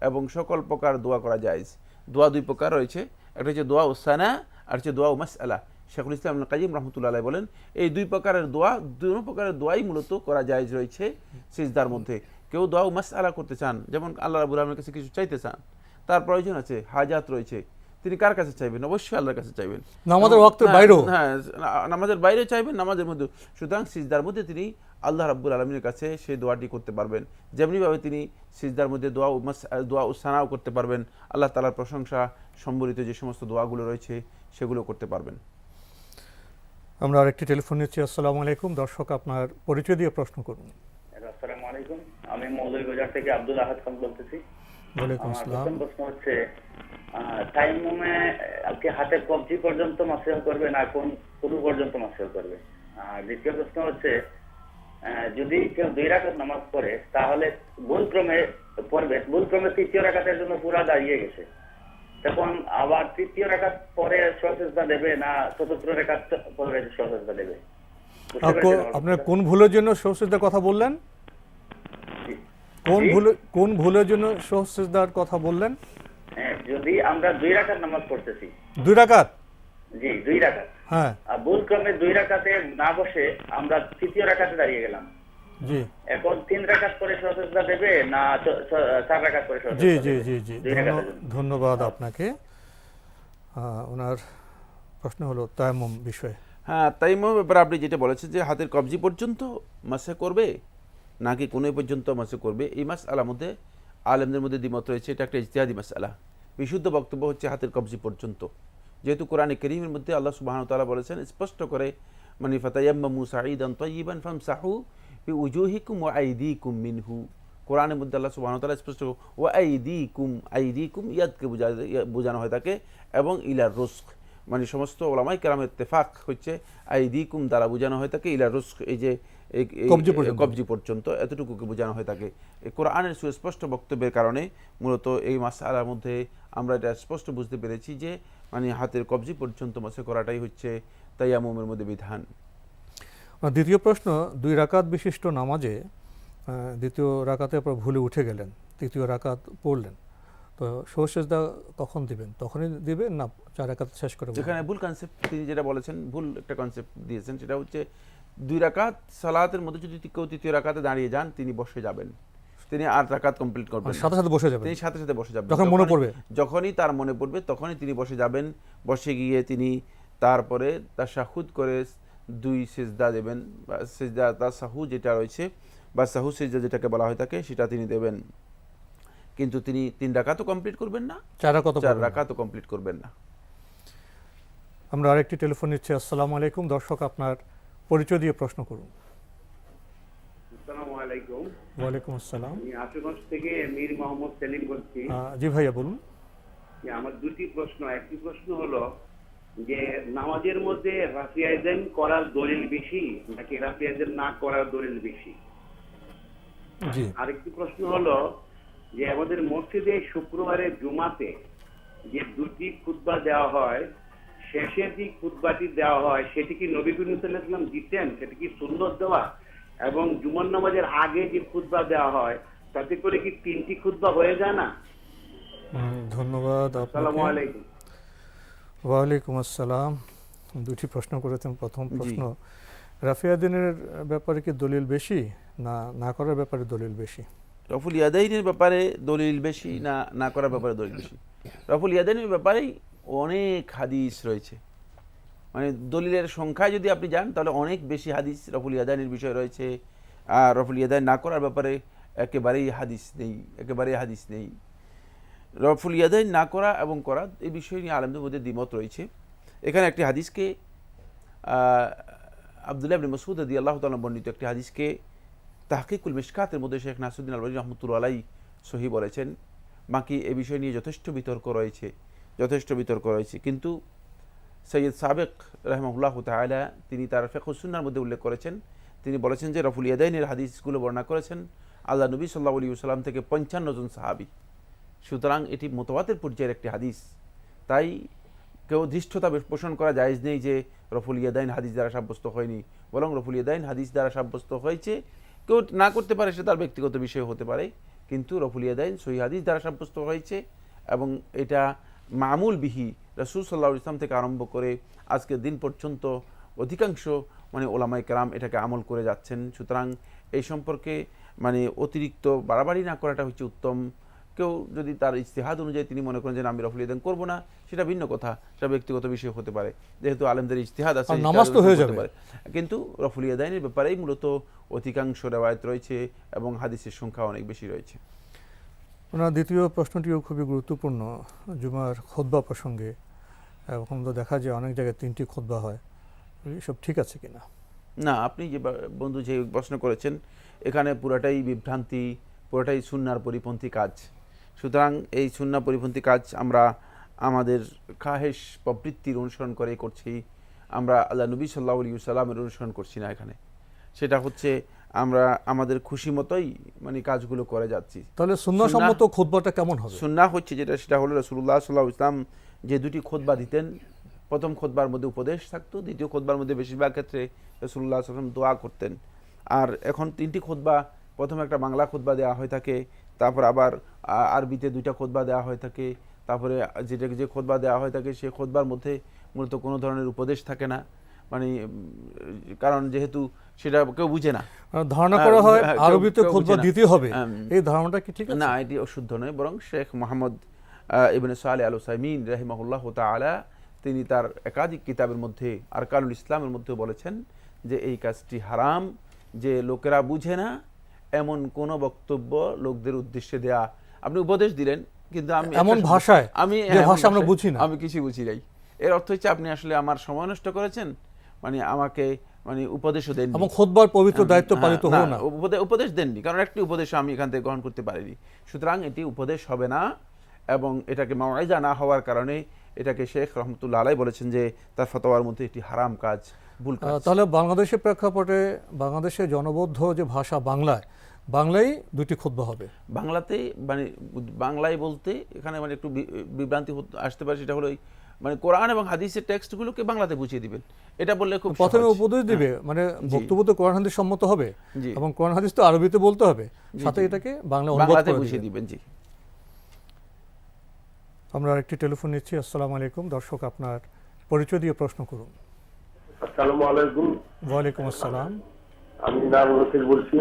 এবং সকল প্রকার দোয়া করা জায়েজ। দোয়া দুই প্রকার রয়েছে, একটা হচ্ছে দোয়া উসানা আর হচ্ছে দোয়া মাসআলা। শেখুল ইসলাম ইবনে কাইয়িম রাহমাতুল্লাহ আলাইহি বলেন এই দুই প্রকারের দোয়া, দুই প্রকারের দোয়াই মূলত করা জায়েজ রয়েছে সিজদার মধ্যে। কেউ দোয়া মাসআলা করতে চান, যেমন আল্লাহ রাব্বুল আলামিনের কাছে কিছু চাইতে চান, তার প্রয়োজন আছে, হাজাত রয়েছে, তিনি কার কাছে চাইবেন? অবশ্যই আল্লাহর কাছে চাইবেন। নামাজের ওয়াক্তের বাইরেও? হ্যাঁ, নামাজের বাইরেও চাইবেন, নামাজের মধ্যে। সুতরাং সিজদার মধ্যে তিনি আল্লাহ রাব্বুল আলামিনের কাছে সেই দোয়াটি করতে পারবেন। যেমনিভাবে তিনি সিজদার মধ্যে দোয়া উসানাও করতে পারবেন, আল্লাহ তাআলার প্রশংসা সম্বলিত যে সমস্ত দোয়াগুলো রয়েছে সেগুলো করতে পারবেন। আমরা আরেকটি টেলিফোন নিচ্ছি। আসসালামু আলাইকুম, দর্শক আপনার পরিচয় দিয়ে প্রশ্ন করুন। আসসালামু আলাইকুম, আমি মৌলভীবাজার থেকে আব্দুল আহাদ খান বলতেছি। ওয়ালাইকুম আমার আসসালাম। প্রথম প্রশ্ন হচ্ছে, তায়াম্মুমে কি হাতের কবজি পর্যন্ত মাসহ করবে না কোন পর্যন্ত মাসহ করবে? আর দ্বিতীয় প্রশ্ন হচ্ছে, যদি কেউ 2 রাকাত নামাজ পড়ে তাহলে ভুলক্রমে তৃতীয় রাকাতের জন্য পুরা দাঁড়িয়ে গেছে, তখন আবার তৃতীয় রাকাত পরে সজদা দেবে না চতুর্থ রাকাত পরে সজদা দেবে? আপনার কোন ভুলের জন্য সহসিজদার কথা বললেন? কোন ভুলের জন্য সহসিজদার কথা বললেন? যদি আমরা 2 রাকাত নামাজ পড়তেছি, 2 রাকাত? জি 2 রাকাত, হ্যাঁ, আর ভুলক্রমে 2 রাকাতে না বসে আমরা তৃতীয় রাকাতে দাঁড়িয়ে গেলাম, জি এখন 3 রাকাত পরে সজদা দেবে না 4 রাকাত পরে সজদা জি দেবে? জি জি জি 2 রাকাতের জন্য। ধন্যবাদ আপনাকে। ওনার প্রশ্ন হলো তায়াম্মুম বিষয়ে। হ্যাঁ, তায়াম্মুমের ব্যাপারে আপনি যেটা বলেছেন যে হাতের কবজি পর্যন্ত মাসে করবে নাকি কোন পর্যন্ত মাসে করবে, এই মাসআলার মধ্যে আলেমদের মধ্যে দ্বিমত রয়েছে। এটা একটা ইজতিহাদি মাসআলা। বিশুদ্ধ বক্তব্য হচ্ছে হাতের কবজি পর্যন্ত, যেহেতু কোরআনে কারীমের মধ্যে আল্লাহ সুবহানাহু ওয়া তাআলা বলেছেন স্পষ্ট করে, মানে ফাতায়াম্মামু সাঈদান তাইয়িবান ফামসাহু বিউজুহিকুম ওয়া আইদিকুম মিনহু। কোরআনের মধ্যে আল্লাহ সুবহানাহু ওয়া তাআলা স্পষ্ট ওয়া আইদিকুম ইয়াদকে বোঝানো হয় থাকে, এবং ইলার রুজক, মানে সমস্ত ওলামায়ে কেরামের ইত্তেফাক হচ্ছে আইদিকুম দ্বারা বোঝানো হয় থাকে ইলার রুজক, এই যে কবজি পর্যন্ত এতটুকুকে বোঝানো হয় থাকে। এই কোরআনের সুস্পষ্ট বক্তব্যের কারণে মূলত এই মাসআলার মধ্যে আমরা এটা স্পষ্ট বুঝতে পেরেছি যে মানে হাতের কবজি পর্যন্ত মাসে করাটাই হচ্ছে তায়াম্মুমের মধ্যে বিধান। দ্বিতীয় প্রশ্ন, 2 রাকাত বিশিষ্ট নামাজে দ্বিতীয় রাকাতে আপনার ভুলে উঠে গেলেন, তৃতীয় রাকাত পড়লেন, তো সহসিজদা কখন দিবেন? তখনই দিবেন না 4 রাকাত শেষ করে? যেখানে ভুল কনসেপ্ট তিনি যেটা বলেছেন, ভুল একটা কনসেপ্ট দিয়েছেন, সেটা হচ্ছে 2 রাকাত সালাতের মধ্যে যদি কেউ তৃতীয় রাকাতে দাঁড়িয়ে যান তিনি বসে যাবেন, তিনি 8 রাকাত কমপ্লিট করবেন, সাথে সাথে বসে যাবেন? তিনি সাথে সাথে বসে যাবেন, যখন মনে পড়বে, যখনই তার মনে পড়বে তখনই তিনি বসে যাবেন। বসে গিয়ে তিনি তারপরে তাশাহুদ করে 2 সিজদা দেবেন, বা সিজদা তাশাহু যেটা রয়েছে বা সাহু সিজদা যেটাকে বলা হয় থাকে সেটা তিনি দেবেন, কিন্তু তিনি 3 রাকাতও কমপ্লিট করবেন না, 4 রাকাতও কমপ্লিট করবেন না। আমরা আরেকটি টেলিফোন নিচ্ছি। আসসালামু আলাইকুম, দর্শক আপনার পরিচয় দিয়ে প্রশ্ন করুন। আসসালামু আলাইকুম। ওয়ালাইকুম আসসালাম। আমি আশুগঞ্জ থেকে মীর মোহাম্মদ সেলিম বলছি। জি ভাইয়া বলুন। আমার 2টি প্রশ্ন। একটি প্রশ্ন হলো যে নামাজের মধ্যে রাফিয়াইজান করার দলিল বেশি নাকি রাফিয়াইজান না করার দলিল বেশি? জি। আরেকটি প্রশ্ন হলো যে আমাদের মসজিদে শুক্রবারের জুমাতে যে 2টি খুতবা দেওয়া হয়, শেষে যে খুতবাটি দেওয়া হয় সেটি কি নবী করিম সাল্লাল্লাহু আলাইহি ওয়াসাল্লাম দিতেন? সেটি কি সুন্নাত দেওয়া? এবং জুমার নামাজের আগে যে খুতবা দেওয়া হয় তাতে করে কি 3টি খুতবা হয়ে যায় না? ধন্যবাদ আপনাকে। আসসালামু আলাইকুম। ওয়ালাইকুম আসসালাম। 2টি প্রশ্ন করেছেন। প্রথম প্রশ্ন, রাফিয়াদিনের ব্যাপারে কি দলিল বেশি না না করার ব্যাপারে দলিল বেশি? রফুল ইয়াদাইনের ব্যাপারে দলিল বেশি না না করার ব্যাপারে দলিল বেশি? রফুল ইয়াদাইনের ব্যাপারেই অনেক হাদিস রয়েছে, মানে দলিলের সংখ্যায় যদি আপনি যান তাহলে অনেক বেশি হাদিস রফুল ইয়াদাইনের বিষয় রয়েছে। আর রফুল ইয়াদাইন না করার ব্যাপারে একেবারেই হাদিস নেই। রফুল ইয়াদাইন না করা এবং করা এই বিষয় নিয়ে আলেমদের মধ্যে দ্বিমত রয়েছে। এখানে একটি হাদিসকে আব্দুল্লাহ ইবনে মাসউদ রাদিয়াল্লাহু তাআলা বর্ণিত একটি হাদিসকে তাহকিকুল মিশকাতের মধ্যে শেখ নাসিরুদ্দিন আলবানী রাহমাতুল্লাহ আলাইহি সহি বলেছেন। বাকি এ বিষয় নিয়ে যথেষ্ট বিতর্ক রয়েছে, কিন্তু সৈয়দ সাবেক রাহিমাহুল্লাহ তাআলা তিনি তার ফিকহ সুন্নাহর মধ্যে উল্লেখ করেছেন, তিনি বলেছেন যে রফুল ইয়াদাইনের হাদিসগুলো বর্ণনা করেছেন আল্লাহ নবী সাল্লাল্লাহু আলাইহি ওয়াসাল্লাম থেকে 55 জন সাহাবী। সুতরাং এটি মুতাওয়াতির পর্যায়ের একটি হাদিস। তাই কেউ ধৃষ্টতা পোষণ করা জায়েজ নেই যে রফুল ইয়াদাইন হাদিস দ্বারা সাব্যস্ত হয়নি, বরং রফুল ইয়াদাইন হাদিস দ্বারা সাব্যস্ত হয়েছে। কেউ না করতে পারে, সে তার ব্যক্তিগত বিষয় হতে পারে, কিন্তু রফুল ইয়াদাইন সহিহ হাদিস দ্বারা সাব্যস্ত হয়েছে এবং এটা মামুল বিহি রাসূল সাল্লাল্লাহু আলাইহি ওয়াসাল্লাম থেকে আরম্ভ করে আজকের দিন পর্যন্ত অধিকাংশ ওলামায়ে কেরাম এটাকে আমল করে যাচ্ছেন। সুতরাং এই সম্পর্কে অতিরিক্ত বাড়াবাড়ি না করাটা হচ্ছে উত্তম। কেউ যদি তার ইজতিহাদ অনুযায়ী তিনি মনে করেন যে আমি রফুল ইয়াদাইন করবো না, সেটা ভিন্ন কথা, সেটা ব্যক্তিগত বিষয় হতে পারে, যেহেতু আলেমদের ইজতিহাদ আছে, নামাজ তো হয়ে যাবে। কিন্তু রফুল ইয়াদাইনের ব্যাপারেই মূলত অধিকাংশ রিওয়ায়াত রয়েছে এবং হাদিসের সংখ্যা অনেক বেশি রয়েছে। ওনার দ্বিতীয় প্রশ্নটিও খুবই গুরুত্বপূর্ণ জুমার খুতবা প্রসঙ্গে। এখন তো দেখা যায় অনেক জায়গায় 3টি খুতবা হয়, এসব ঠিক আছে কিনা? না, আপনি যে বন্ধু যে প্রশ্ন করেছেন এখানে পুরাটাই বিভ্রান্তি, পুরোটাই সুন্নাহর পরিপন্থী কাজ। সুতরাং এই সুন্নাহ পরিপন্থী কাজ আমরা আমাদের খাহেশ প্রবৃত্তির অনুসরণ করে করছি, আমরা আল্লাহ নবী সাল্লাল্লাহু আলাইহি ওয়াসাল্লামের অনুসরণ করছি না। এখানে সেটা হচ্ছে আমরা আমাদের খুশি মতোই কাজগুলো করে যাচ্ছি। তাহলে সুন্নাহসম্মত খুতবাটা কেমন হবে? সুন্নাহ হচ্ছে সেটা হলো রাসূলুল্লাহ সাল্লাল্লাহু আলাইহি ওয়াসাল্লাম যে দুটি খুতবা দিতেন, প্রথম খুতবার মধ্যে উপদেশ থাকতো, দ্বিতীয় খুতবার মধ্যে বেশিরভাগ ক্ষেত্রে রাসূলুল্লাহ সাল্লাল্লাহু আলাইহি ওয়াসাল্লাম দোয়া করতেন। আর এখন 3টি খুতবা, প্রথমে একটা বাংলা খুতবা দেওয়া হয়ে থাকে, তারপর আবার আরবিতে 2টা খুতবা দেওয়া হয়ে থাকে, তারপরে যে খুতবা দেওয়া হয়ে থাকে সেই খুতবার মধ্যে মূলত কোনো ধরনের উপদেশ থাকে না, কারণ যেহেতু সেটা কেউ বুঝে না, ধারণা করা হয় আরবিতে খুতবা দিতে হবে। এই ধারণাটা কি ঠিক আছে? না, এটি অশুদ্ধ নয়, বরং শেখ মুহাম্মদ ইবনে সালেহ আল উসাইমিন রাহিমাহুল্লাহ তাআলা তিনি তার একাধিক কিতাবের মধ্যে আরকানুল ইসলামের মধ্যে বলেছেন যে এই কাজটি হারাম, যে লোকেরা বুঝে না এমন কোন বক্তব্য লোকদের উদ্দেশ্যে দেয়া। আপনি উপদেশ দিলেন কিন্তু আমি এমন ভাষায়, যে ভাষা আমরা বুঝি না, আমি কিছু বুঝি নাই, এর অর্থ হচ্ছে আপনি আসলে আমার সময় নষ্ট করেছেন, আমাকে উপদেশও দেননি এবং খুতবার পবিত্র দায়িত্ব পালিত হলো না, উপদেশ দেননি, কারণ একটি উপদেশ আমি এখান থেকে গ্রহণ করতে পারিনি। সুতরাং এটি উপদেশ হবে না এবং এটাকে মাওয়াইজা না হওয়ার কারণে এটাকে শেখ রহমতুল্লাহ আলাইহি বলেছেন যে তার ফতোয়ার মধ্যে এটি হারাম কাজ, ভুল কাজ। তাহলে বাংলাদেশের প্রেক্ষাপটে বাংলাদেশের জনবদ্ধ যে ভাষা বাংলায় 2টি খুতবা হবে। বাংলাতে বাংলায় বলতে এখানে একটু বিভ্রান্তি আসতে পারে, সেটা হলো কোরআন এবং হাদিসের টেক্সটগুলোকে বাংলাতে বুঝিয়ে দিবেন, এটা বললে খুব প্রথমে উপদেশ দিবে, বক্তব্য তো কোরআন হাদিস সম্মত হবে এবং কোরআন হাদিস তো আরবিতে বলতে হবে, সাথে এটাকে বাংলাতে বুঝিয়ে দিবেন। জি, আমরা আরেকটি টেলিফোন নিচ্ছি। আসসালামু আলাইকুম, দর্শক আপনার পরিচয় দিয়ে প্রশ্ন করুন। আসসালামু আলাইকুম। ওয়ালাইকুম আসসালাম। আমি নাজমুল হোসেন বলছি।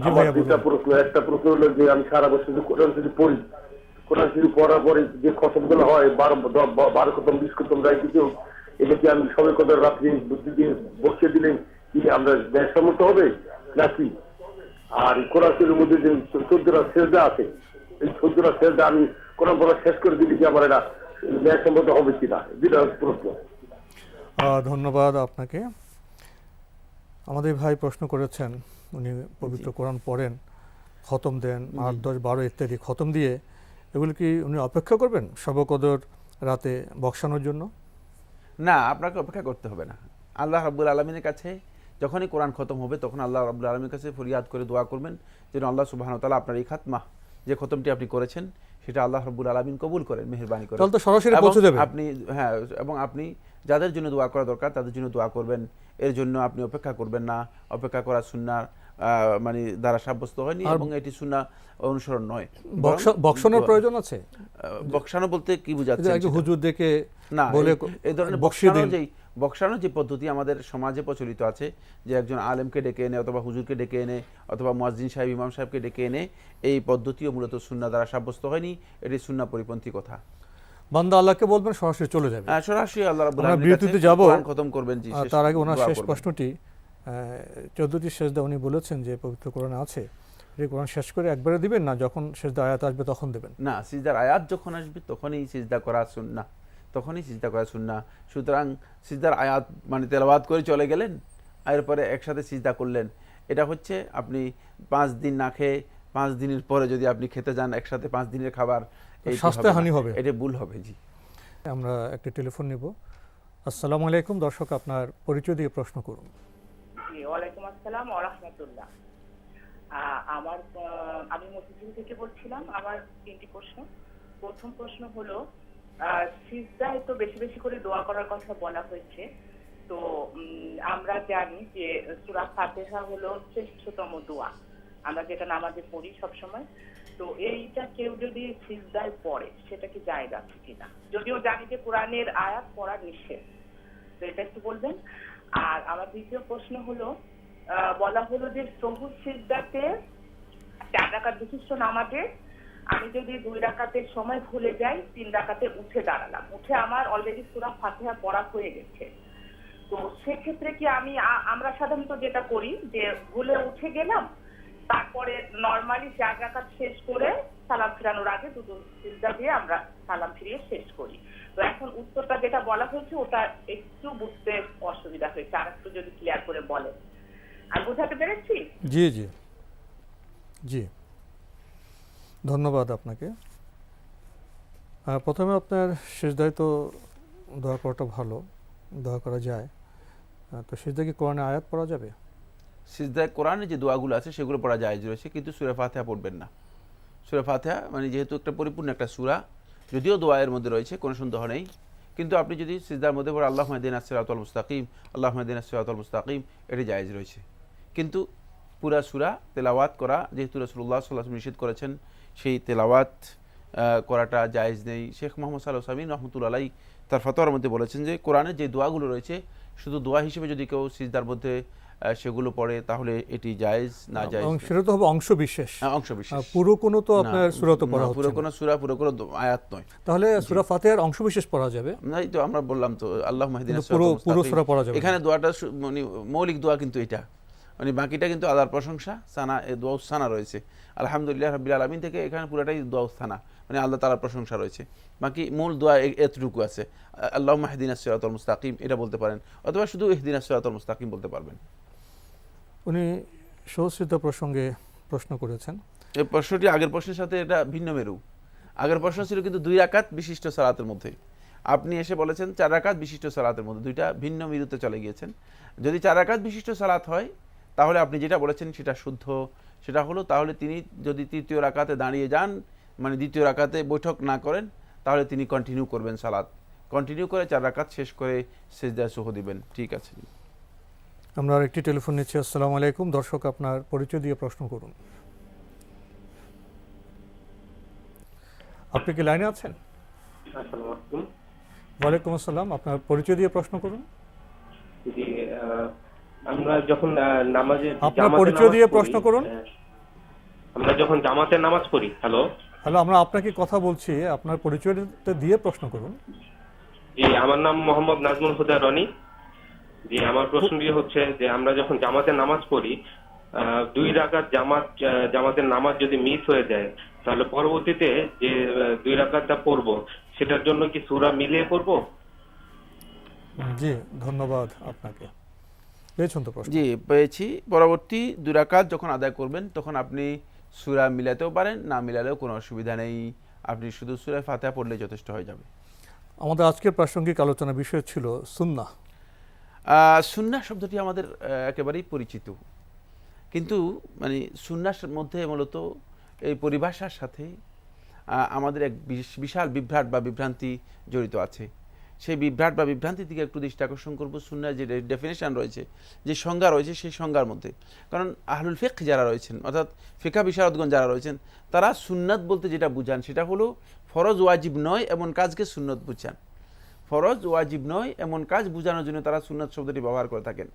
জি ভাইয়া বলুন। একটা প্রশ্ন হলো যে আমি সারা বছর কোরআন শরীফ পড়ি, কোরআন শরীফ পড়ার পরে যে খতমগুলো হয় 12 খতম 20 খতম রায় কিছু, এটা কি আমি সবে কত রাত্রি বসিয়ে দিলে কি আমরা ন্যায়সম্মত হবে নাকি? আর কোরআন শরীফের মধ্যে যে 14টা সেজদা আছে, এই 14টা সেজদা আমি কোরআন পড়া শেষ করে দিলে কি আমার এটা ন্যায়সম্মত হবে কিনা, যেটা প্রশ্ন। ধন্যবাদ আপনাকে। আমাদের ভাই প্রশ্ন করেছেন, উনি পবিত্র কোরআন পড়েন, খতম দেন, 8, 10, 12 ইত্যাদি খতম দিয়ে, এগুলো কি উনি অপেক্ষা করবেন শবে কদর রাতে বক্সানোর জন্য? না, আপনাকে অপেক্ষা করতে হবে না। আল্লাহ রাব্বুল আলামিনের কাছে যখনই কোরআন খতম হবে তখন আল্লাহ রাব্বুল আলামিনের কাছে ফরিয়াদ করে দোয়া করবেন যেন আল্লাহ সুবহানাহু ওয়া তাআলা আপনার এই খাতমা যে খতমটি আপনি করেছেন সেটা আল্লাহ রাব্বুল আলামিন কবুল করেন, মেহেরবানি করেন। তাহলে তো সরাসরি পৌঁছে যাবে। আপনি এবং আপনি যাদের জন্য দোয়া করা দরকার তাদের জন্য দোয়া করবেন, এর জন্য আপনি অপেক্ষা করবেন না। অপেক্ষা করা সুন্নাহ দ্বারা সাব্যস্ত হয়নি এবং এটি সুন্নাহ অনুসরণ নয়। বক্সানোর প্রয়োজন আছে? বক্সানো বলতে কি বোঝাচ্ছেন? হুজুর দেখে না, বলে এই ধরনের বক্সানোর যে পদ্ধতি আমাদের সমাজে প্রচলিত আছে, যে একজন আলেমকে ডেকে এনে অথবা হুজুরকে ডেকে এনে অথবা মুয়াজ্জিন সাহেব ইমাম সাহেবকে ডেকে এনে, এই পদ্ধতিও মূলত সুন্নাহ দ্বারা সাব্যস্ত হয়নি, এটি সুন্নাহ পরিপন্থী কথা। বান্দা আল্লাহকে বলবেন, সরাসরি চলে যাবে, সরাসরি আল্লাহ রাব্বুল আলামিনের কাছে কোরআন খতম করবেন। জি, তার আগে ওনার শেষ প্রশ্নটি, 14টি সেজদা উনি বলেছেন যে পবিত্র কোরআনে আছে, এই কোরআন শেষ করে একবারে দিবেন না, যখন সেজদা আয়াত আসবে তখন দেবেন? না, সিজদার আয়াত যখন আসবে তখনই সিজদা করা সুন্নাহ, তখনই সিজদা করা সুন্নাহ। সুতরাং সিজদার আয়াত তেলাওয়াত করে চলে গেলেন, এরপরে একসাথে সিজদা করলেন, এটা হচ্ছে আপনি 5 দিন না খেয়ে 5 দিনের পরে যদি আপনি খেতে যান একসাথে 5 দিনের খাবার, স্বাস্থ্য হানি হবে, এটা ভুল হবে। জি, আমরা একটি টেলিফোন নিব। আসসালামু আলাইকুম, দর্শক আপনার পরিচয় দিয়ে প্রশ্ন করুন। ওয়ালাইকুম আসসালাম ওয়া রাহমাতুল্লাহ। আমি মতিঝিল থেকে বলছিলাম। আমার 3টি প্রশ্ন। প্রথম প্রশ্ন হলো, সিজদায় তো বেশি বেশি করে দোয়া করার কথা বলা হয়েছে, তো আমরা জানি যে সূরা ফাতিহা হলো শ্রেষ্ঠতম দোয়া, আমরা যেটা নামাজে পড়ি সবসময়। তো এইটা কেউ যদি সিজদায় পড়ে সেটা কি জায়েজ আছে কিনা? যদিও জানি যে কোরআনের আয়াত পড়া নিষেধ, তো এটা একটু বলবেন। আর আমার দ্বিতীয় প্রশ্ন হলো, বলা হলো যে সহুর সিজদাতে 4 রাকাত বিশিষ্ট নামাজে আমি যদি 2 রাকাতের সময় ভুলে যাই, 3 রাকাতে উঠে দাঁড়ালাম, উঠে আমার অলরেডি সূরা ফাতিহা পড়া হয়ে গেছে, তো সেক্ষেত্রে কি আমরা সাধারণত যেটা করি যে ভুলে উঠে গেলাম, তারপরে নরমালি 4 রাকাত শেষ করে সালাম ফিরানোর আগে 2 সিজদা দিয়ে আমরা সালাম ফিরিয়ে শেষ করি। তো এখন উত্তরটা যেটা বলা হয়েছে ওটা একটু বুঝতে অসুবিধা হয়েছে, আর একটু যদি ক্লিয়ার করে বলেন। আর বুঝাতে পেরেছি? জি জি জি, ধন্যবাদ আপনাকে। প্রথমে আপনার সিজদায় তো দোয়া করাটা ভালো, দোয়া করা যায়। তো সিজদায় কি কোরআনে আয়াত পড়া যাবে? সিজদায় কোরআনে যে দোয়াগুলো আছে সেগুলো পড়া জায়েজ রয়েছে, কিন্তু সূরা ফাতিহা পড়বেন না। সূরা ফাতিহা মানে যেহেতু একটা পরিপূর্ণ একটা সূরা, যদিও দোয়ায়ের মধ্যে রয়েছে কোনো সন্দেহ নেই, কিন্তু আপনি যদি সিজদার মধ্যে পড়ে আল্লাহুম্মা ইহদিনাস সিরাতাল মুস্তাকিম, আল্লাহুম্মা ইহদিনাস সিরাতাল মুস্তাকিম, এটি জায়েজ রয়েছে। কিন্তু পুরা সূরা তেলাওয়াত করা, যেহেতু রাসূলুল্লাহ সাল্লাল্লাহু আলাইহি ওয়াসাল্লাম নিষেধ করেছেন, সেই তেলাওয়াত করাটা জায়েজ নেই। শেখ মোহাম্মদ সালেহ সামিন রহমতুল্লাহ আলাইহি তার ফতোয়ার মধ্যে বলেছেন যে কোরআনের যে দোয়াগুলো রয়েছে শুধু দোয়া হিসেবে যদি কেউ সিজদার মধ্যে সেগুলো পড়ে তাহলে এটি জায়েজ না জায়েজ, সেটা তো হবে অংশ বিশেষ, অংশ বিশেষ, পুরো কোনো তো আপনার সূরা তো পড়া হচ্ছে না, পুরো কোনো সূরা, পুরো কোনো আয়াত নয়। তাহলে সূরা ফাতিহার অংশ বিশেষ পড়া যাবে? নাই তো, আমরা বললাম তো আল্লাহুম্মা ইহদিনাস পুরো সিরাতাল সূরা পড়া যাবে। এখানে দোয়াটা মানে মৌলিক দোয়া, কিন্তু এটা মানে বাকিটা কিন্তু আল্লাহর প্রশংসা, সানা, দোয়া সানা রয়েছে। আলহামদুলিল্লাহ রাব্বিল আলামিন থেকে এখানে পুরোটাই দোয়া সানা, মানে আল্লাহ তাআলার প্রশংসা রয়েছে। বাকি মূল দোয়া এতটুকু আছে, আল্লাহুম্মা ইহদিনাস সিরাতাল মুস্তাকিম এটা বলতে পারেন, অথবা শুধু ইহদিনাস সিরাতাল মুস্তাকিম বলতে পারবেন। উনি সহজসিদ্ধা প্রসঙ্গে প্রশ্ন করেছেন। এই প্রশ্নটি আগের প্রশ্নের সাথে এটা ভিন্ন মেরু। আগের প্রশ্ন ছিল কিন্তু 2 রাকাত বিশিষ্ট সালাতের মধ্যে, আপনি এসে বলেছেন 4 রাকাত বিশিষ্ট সালাতের মধ্যে, দুইটা ভিন্ন মেরুতে চলে গিয়েছেন। যদি 4 রাকাত বিশিষ্ট সালাত হয় তাহলে আপনি যেটা বলেছেন সেটা শুদ্ধ, সেটা হলো তাহলে তিনি যদি 3য় রাকাতে দাঁড়িয়ে যান, মানে 2য় রাকাতে বৈঠক না করেন, তাহলে তিনি কন্টিনিউ করবেন সালাত, কন্টিনিউ করে 4 রাকাত শেষ করে সিজদায় সুহ দিবেন। ঠিক আছে, আমরা আরেকটি টেলিফোন নিচ্ছি। আসসালামু আলাইকুম, দর্শক আপনার পরিচয় দিয়ে প্রশ্ন করুন। আপনি কি লাইনে আছেন? আসসালামু আলাইকুম। ওয়ালাইকুম আসসালাম, আপনার পরিচয় দিয়ে প্রশ্ন করুন। জি, আমরা যখন নামাজে আপনার পরিচয় দিয়ে প্রশ্ন করুন। আমরা যখন জামাতে নামাজ পড়ি। হ্যালো, আমরা আপনাকে কথা বলছি, আপনার পরিচয়টা দিয়ে প্রশ্ন করুন। জি, আমার নাম মোহাম্মদ নাজমুল হুদা রনি। জি, আমার প্রশ্নটি হচ্ছে যে আমরা যখন জামাতে নামাজ পড়ি, 2 রাকাত জামাতের নামাজ যদি মিস হয়ে যায়, তাহলে পরবর্তীতে যে 2 রাকাতটা পড়বো সেটার জন্য কি সূরা মিলিয়ে পড়বো? জি, ধন্যবাদ আপনাকে। পেয়েছেন তো প্রশ্ন? জি পেয়েছি। পরবর্তী 2 রাকাত যখন আদায় করবেন তখন আপনি সূরা মিলাতেও পারেন, না মিলালেও কোনো অসুবিধা নেই, আপনি শুধু সূরা ফাতিহা পড়লে যথেষ্ট হয়ে যাবে। আমাদের আজকের প্রাসঙ্গিক আলোচনার বিষয় ছিল সুন্নাহ। সুন্নাহ শব্দটি আমাদের একেবারেই পরিচিত, কিন্তু মানে সুন্নাহর মধ্যে মূলত এই পরিভাষার সাথে আমাদের এক বিশাল বিভ্রাট বা বিভ্রান্তি জড়িত আছে। সেই বিভ্রাট বা বিভ্রান্তি থেকে একটু দৃষ্টি আকর্ষণ করবো সুন্নাহর যে ডেফিনেশন রয়েছে, যে সংজ্ঞা রয়েছে সেই সংজ্ঞার মধ্যে। কারণ আহলুল ফিকহ যারা রয়েছেন, অর্থাৎ ফিকহ বিশারদগণ যারা রয়েছেন, তারা সুন্নাত বলতে যেটা বুঝান সেটা হলো ফরজ ওয়াজিব নয় এমন কাজকে সুন্নত বুঝান। ফরজ ওয়াজিব নয় এমন কাজ বোঝানোর জন্য তারা সুন্নাত শব্দটি ব্যবহার করে থাকেন।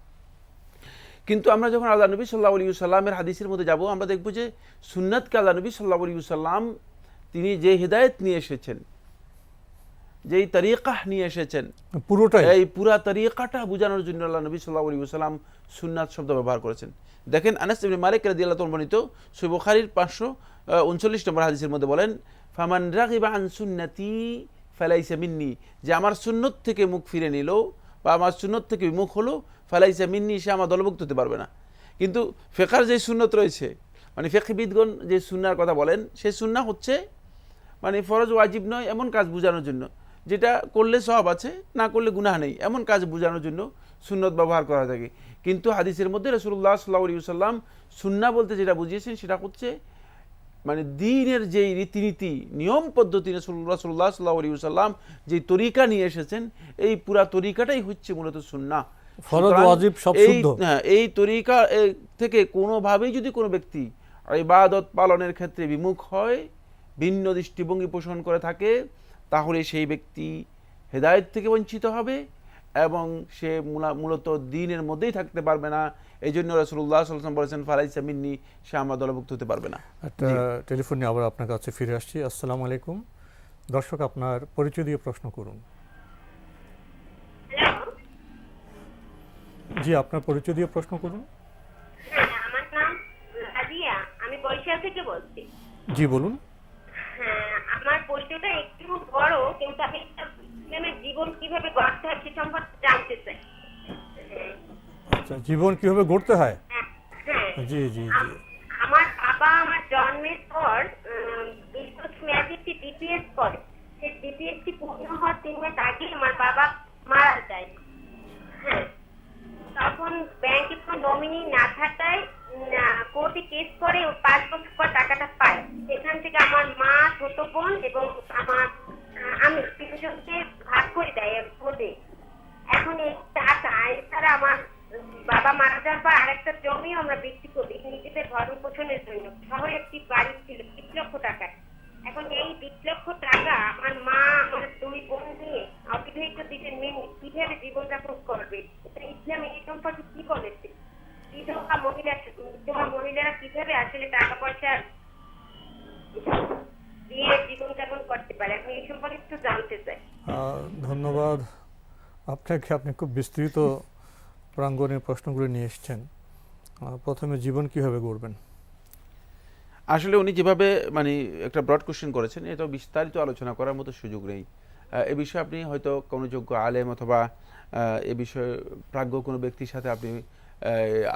কিন্তু আমরা যখন আল্লাহ নবী সাল্লাল্লাহু আলাইহি ওয়াসাল্লামের হাদিসের মধ্যে যাব, আমরা দেখব যে সুন্নাতকে আল্লাহ নবী সাল্লাল্লাহু আলাইহি ওয়াসাল্লাম তিনি যে হিদায়াত নিয়ে এসেছেন, যেই তরিকা নিয়ে এসেছেন, পুরোটাই এই পুরা তরিকাটা বোঝানোর জন্য আল্লাহ নবী সাল্লাল্লাহু আলাইহি ওয়াসাল্লাম সুন্নাত শব্দ ব্যবহার করেছেন। দেখেন আনাস ইবনে মালিক রাদিয়াল্লাহু তাআলা বর্ণিত সহিহ বুখারীর 539 নম্বর হাদিসের মধ্যে বলেন, ফামান রাগিবা আন সুন্নতি ফালাইসা মিন্নি, যে আমার সুন্নত থেকে মুখ ফিরে নিল বা আমার সুন্নত থেকে বিমুখ হলো, ফালাইসা মিন্নি, সে আমার দলভুক্ত হতে পারবে না। কিন্তু ফিকহের যে সুন্নত রয়েছে, মানে ফিকহবিদগণ যে সুন্নাহর কথা বলেন, সেই সুন্নাহ হচ্ছে মানে ফরজ ওয়াজিব নয় এমন কাজ বোঝানোর জন্য। যেটা করলে সওয়াব আছে, না করলে গুনাহ নেই, এমন কাজ বোঝানোর জন্য সুন্নত ব্যবহার করা থাকে। কিন্তু হাদিসের মধ্যে রাসূলুল্লাহ সাল্লাল্লাহু আলাইহি ওয়াসাল্লাম সুন্নাহ বলতে যেটা বুঝিয়েছেন সেটা হচ্ছে মানে দ্বীনের যেই রীতিনীতি নিয়ম পদ্ধতি রাসূলুল্লাহ সাল্লাল্লাহু আলাইহি ওয়াসাল্লাম যে তরিকা নিয়ে এসেছেন, এই পুরা তরিকাটাই হচ্ছে মূলত সুন্নাহ। ফরজ ওয়াজিব সব শুদ্ধ। এই তরিকা থেকে কোনোভাবেই যদি কোনো ব্যক্তি ইবাদত পালনের ক্ষেত্রে বিমুখ হয়, ভিন্ন দৃষ্টিভঙ্গি পোষণ করে থাকে, তাহলে সেই ব্যক্তি হেদায়েত থেকে বঞ্চিত হবে এবং সে মূলত দ্বীনের মধ্যেই থাকতে পারবে না। এই জন্য রাসূলুল্লাহ সাল্লাল্লাহু আলাইহি ওয়াসাল্লাম বলেছেন ফালাইসা মিন্নি, সে আমার দলভুক্ত হতে পারবে না। একটা টেলিফোন নিয়ে আবার আপনার কাছে ফিরে আসছি। আসসালামু আলাইকুম দর্শক, আপনার পরিচয় দিয়ে প্রশ্ন করুন। জি, আপনার পরিচয় দিয়ে প্রশ্ন করুন। আমার নাম রাজিয়া, আমি বরিশাল থেকে বলছি। জি বলুন। হ্যাঁ, আমার প্রশ্নটা একটু বড়, কিন্তু আমি ইসলামের জীবন কিভাবে গড়তে হয় সে সম্পর্কে জানতে চাই। আচ্ছা, জীবন কিভাবে গড়তে হয়? হ্যাঁ, জি জি জি। আমার বাবা আমার জন্মের পর 20 বছর মেয়াদি একটি ডিপিএস করে। সেই ডিপিএসটি পূর্ণ হওয়ার 3 মাস আগে আমার বাবা মারা যায়। হ্যাঁ, তখন ব্যাংকে কোনো নমিনি না থাকায় কোর্টে কেস করে 5 বছর পর টাকাটা পায়। সেখান থেকে আমার মা, ছোট বোন এবং আমি তিনজনকে ভাগ করে দেয় কোর্টে। এখন এই টাকা এছাড়া আমার বাবা মারা যাওয়ার পর আরেকটা জমিও আমরা বিক্রি করি নিজেদের ভরণ পোষণের জন্য। শহরে একটি বাড়ি ছিল 20 লক্ষ টাকায়। এখন এই 20 লক্ষ টাকা আমার মা আমার 2 বোন নিয়ে অবিবাহিত দিনের মেয়ে কিভাবে জীবনযাপন করবে? ইসলাম এই সম্পর্কে কি বলেছে? বিধবা মহিলারা কিভাবে আসলে টাকা পয়সা দিয়ে জীবনযাপন করতে পারে? আমি এই সম্পর্কে একটু জানতে চাই। ধন্যবাদ আপনাকে, আপনি খুব বিস্তৃত প্রাঙ্গণের প্রশ্নগুলো নিয়ে এসেছেন। প্রথমে জীবন কিভাবে গড়বেন? আসলে উনি যেভাবে মানে একটা ব্রড কোশ্চেন করেছেন, এটা বিস্তারিত আলোচনা করার মতো সুযোগ নেই। এ বিষয়ে আপনি হয়তো কোনো যোগ্য আলেম অথবা এ বিষয়ে প্রাজ্ঞ কোনো ব্যক্তির সাথে আপনি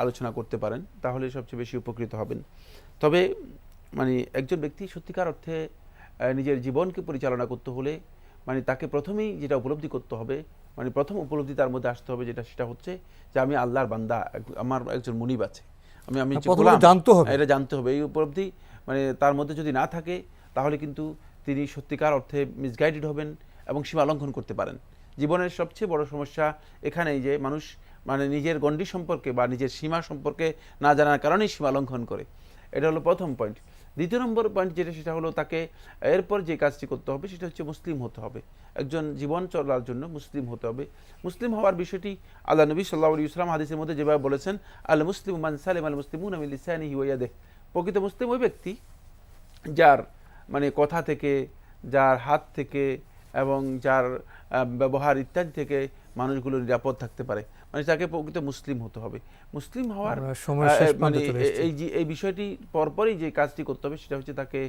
আলোচনা করতে পারেন, তাহলে সবচেয়ে বেশি উপকৃত হবেন। তবে মানে একজন ব্যক্তি সত্যিকার অর্থে নিজের জীবনকে পরিচালনা করতে হলে মানে তাকে প্রথমেই যেটা উপলব্ধি করতে হবে, মানে প্রথম উপলব্ধি তার মধ্যে আসতে হবে সেটা হচ্ছে যে আমি আল্লাহর বান্দা, আমার একজন মুনিব আছে, আমি জানতে হবে, এটা জানতে হবে। এই উপলব্ধি মানে তার মধ্যে যদি না থাকে তাহলে কিন্তু তিনি সত্যিকার অর্থে মিসগাইডেড হবেন এবং সীমা লঙ্ঘন করতে পারেন। জীবনের সবচেয়ে বড় সমস্যা এখানেই যে মানুষ মানে নিজের গণ্ডি সম্পর্কে বা নিজের সীমা সম্পর্কে না জানার কারণেই সীমা লঙ্ঘন করে। এটা হলো প্রথম পয়েন্ট। দ্বিতীয় নম্বর পয়েন্ট যেটা, সেটা হলো তাকে এরপর যে কাজটি করতে হবে সেটা হচ্ছে মুসলিম হতে হবে। একজন জীবন চলার জন্য মুসলিম হতে হবে। মুসলিম হওয়ার বিষয়টি আল্লাহ নবী সাল্লাল্লাহু আলাইহি ওয়াসাল্লাম হাদিসের মধ্যে যেভাবে বলেছেন, আল মুসলিমু মান সালিমা আল মুসলিমুনা মিন লিসানিহি ওয়া ইয়াদিহি। প্রকৃত মুসলিম ওই ব্যক্তি যার মানে কথা থেকে, যার হাত থেকে এবং যার ব্যবহার ইত্যাদি থেকে মানুষগুলো নিরাপদ থাকতে পারে, মানে তাকে প্রকৃত মুসলিম হতে হবে। মুসলিম হওয়ার মানে এই বিষয়টি পরপরই যে কাজটি করতে হবে সেটা হচ্ছে তাকে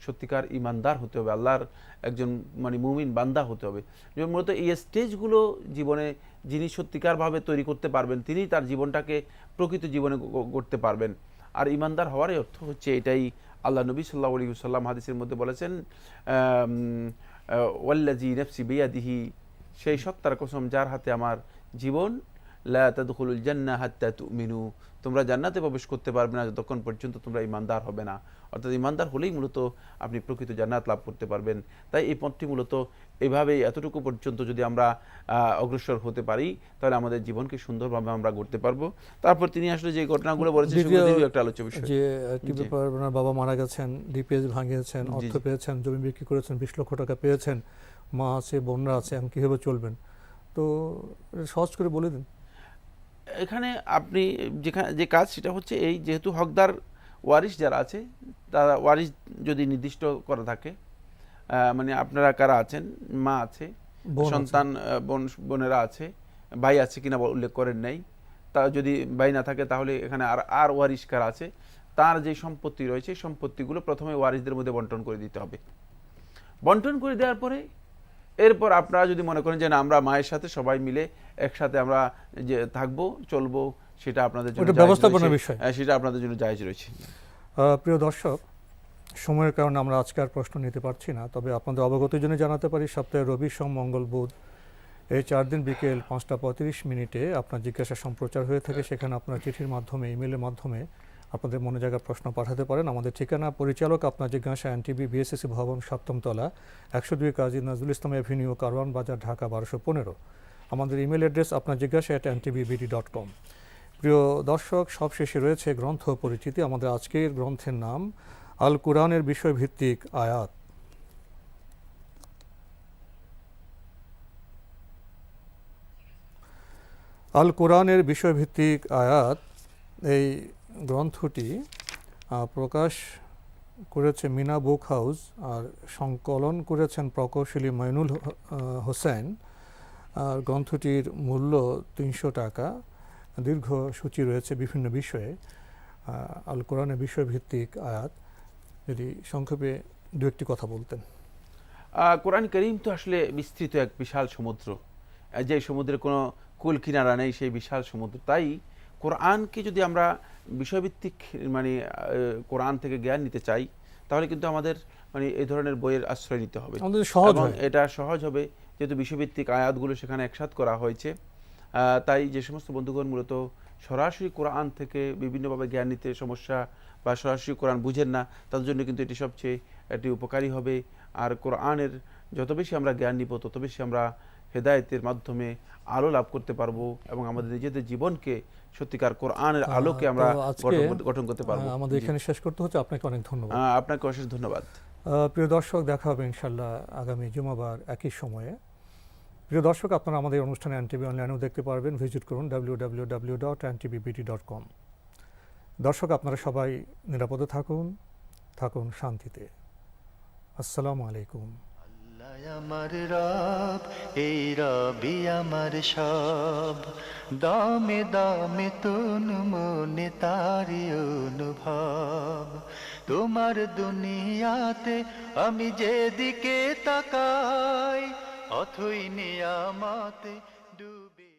সত্যিকার ইমানদার হতে হবে, আল্লাহর একজন মানে মুমিন বান্দা হতে হবে। যেমন মূলত এই স্টেজগুলো জীবনে যিনি সত্যিকারভাবে তৈরি করতে পারবেন, তিনি তার জীবনটাকে প্রকৃত জীবনে গড়তে পারবেন। আর ইমানদার হওয়ারই অর্থ হচ্ছে এটাই। আল্লাহ নবী সাল্লাল্লাহু আলাইহি ওয়াসাল্লাম হাদিসের মধ্যে বলেছেন, ওয়াল্লাযী নাফসি বিয়াদিহি, সেই সত্তার কসম যার হাতে আমার জীবন, লা তাদখুলুল জান্নাহ হাত্তা তুমিনু, তোমরা জান্নাতে প্রবেশ করতে পারবে না যতক্ষণ পর্যন্ত তোমরা ইমানদার হবে না। অর্থাৎ ইমানদার হলেই মূলত আপনি প্রকৃত জান্নাত লাভ করতে পারবেন। তাই এই পথটি মূলত এভাবেই এতটুকু পর্যন্ত যদি আমরা অগ্রসর হতে পারি তাহলে আমাদের জীবনকে সুন্দরভাবে আমরা গড়তে পারবো। তারপর তিনি আসলে যে ঘটনাগুলো বলেছেন সেগুলো একটা আলোচ্য বিষয়। যে একটি ব্যাপার, ওনার বাবা মারা গেছেন, ডিপিএস ভাঙিয়েছেন, অর্থ পেয়েছেন, জমি বিক্রি করেছেন, 20 লক্ষ টাকা পেয়েছেন, মা আছে, বোনরা আছে, এখন কীভাবে চলবেন? তো সহজ করে বলে দিন। এখানে আপনি যে কাজ সেটা হচ্ছে এই, যেহেতু হকদার ওয়ারিশ যারা আছে, তারা ওয়ারিশ যদি নির্দিষ্ট করা থাকে, মানে আপনারা কারা আছেন, মা আছে, সন্তান বোনেরা আছে, ভাই আছে কিনা উল্লেখ করেন নাই, তা যদি ভাই না থাকে তাহলে এখানে আর ওয়ারিশ কারা আছে, তার যে সম্পত্তি রয়েছে সম্পত্তিগুলো প্রথমে ওয়ারিশদের মধ্যে বন্টন করে দিতে হবে। বন্টন করে দেওয়ার পরে এরপর আপনারা যদি মনে করেন যে না আমরা মায়ের সাথে সবাই মিলে একসাথে আমরা যে থাকবো চলবো, সেটা আপনাদের জন্য ব্যবস্থাপনার বিষয়, সেটা আপনাদের জন্য জায়েজ রয়েছে। প্রিয় দর্শক, সময়ের কারণে আমরা আজকে আর প্রশ্ন নিতে পারছি না, তবে আপনাদের অবগতির জন্য জানাতে পারি সপ্তাহে রবি, সোম, মঙ্গল, বুধ এই 4 দিন বিকেল 5:35 আপনার জিজ্ঞাসা সম্প্রচার হয়ে থাকে। সেখানে আপনার চিঠির মাধ্যমে, ইমেলের মাধ্যমে আপনাদের মনে জায়গা প্রশ্ন পাঠাতে পারেন। আমাদের ঠিকানা পরিচালক আপনার জিজ্ঞাসা, এনটিভি, বিএসএসসি ভবন, 7ম তলা, 102 কাজী নজরুল ইসলাম এভিনিউ, কারওয়ান বাজার, ঢাকা 1215। আমাদের ইমেল অ্যাড্রেস আপনার জিজ্ঞাসা @ntvbd.com। প্রিয় দর্শক, সবশেষে রয়েছে গ্রন্থ পরিচিতি। আমাদের আজকের গ্রন্থের নাম আল কুরআনের বিষয়ভিত্তিক আয়াত। আল কুরআনের বিষয়ভিত্তিক আয়াত এই গ্রন্থটি প্রকাশ করেছে মিনা বুক হাউস, আর সংকলন করেছেন প্রকৌশলী মইনুল হোসেন। আর গ্রন্থটির মূল্য 300 টাকা। দীর্ঘ সূচি রয়েছে বিভিন্ন বিষয়ে। আল কোরআনের বিষয়ভিত্তিক আয়াত, যদি সংক্ষেপে দু একটি কথা বলতেন। কোরআন করিম তো আসলে বিস্তৃত এক বিশাল সমুদ্র, যে সমুদ্রের কোনো কুল কিনারা নেই, সেই বিশাল সমুদ্র। তাই কোরআনকে যদি আমরা বিষয়ভিত্তিক মানে কোরআন থেকে জ্ঞান নিতে চাই, তাহলে কিন্তু আমাদের মানে এই ধরনের বইয়ের আশ্রয় নিতে হবে। এবং এটা সহজ হবে যেহেতু বিষয়ভিত্তিক আয়াতগুলো সেখানে একসাথ করা হয়েছে। তাই যে সমস্ত বন্ধুগণ মূলত সরাসরি কোরআন থেকে বিভিন্নভাবে জ্ঞান নিতে সমস্যা বা সরাসরি কোরআন বুঝেন না, তাদের জন্য কিন্তু এটি সবচেয়ে এটি উপকারী হবে। আর কোরআনের যত বেশি আমরা জ্ঞান নিব, তত বেশি আমরা হেদায়েতের মাধ্যমে আলো লাভ করতে পারবো এবং আমাদের নিজেদের জীবনকে সত্যিকার কোরআনের আলোকে আমরা গঠন করতে পারবো। আমাদের এখানে শেষ করতে হচ্ছে। আপনাকে অনেক ধন্যবাদ। আপনাকে অশেষ ধন্যবাদ। প্রিয় দর্শক, দেখা হবে ইনশাল্লাহ আগামী জুমাবার একই সময়ে। প্রিয় দর্শক, আপনারা আমাদের অনুষ্ঠানে এনটিভি অনলাইনেও দেখতে পারবেন। ভিজিট করুন www.ntvbd.com। দর্শক, আপনারা সবাই নিরাপদে থাকুন, থাকুন শান্তিতে। আসসালামু আলাইকুম। আল্লাহ আমার রব, এই রবি আমার সব, দামে দামে তন মনে তারি অনুভব। তোমার দুনিয়াতে আমি যেদিকে তাকাই, অথই নিয়ামতে ডুবে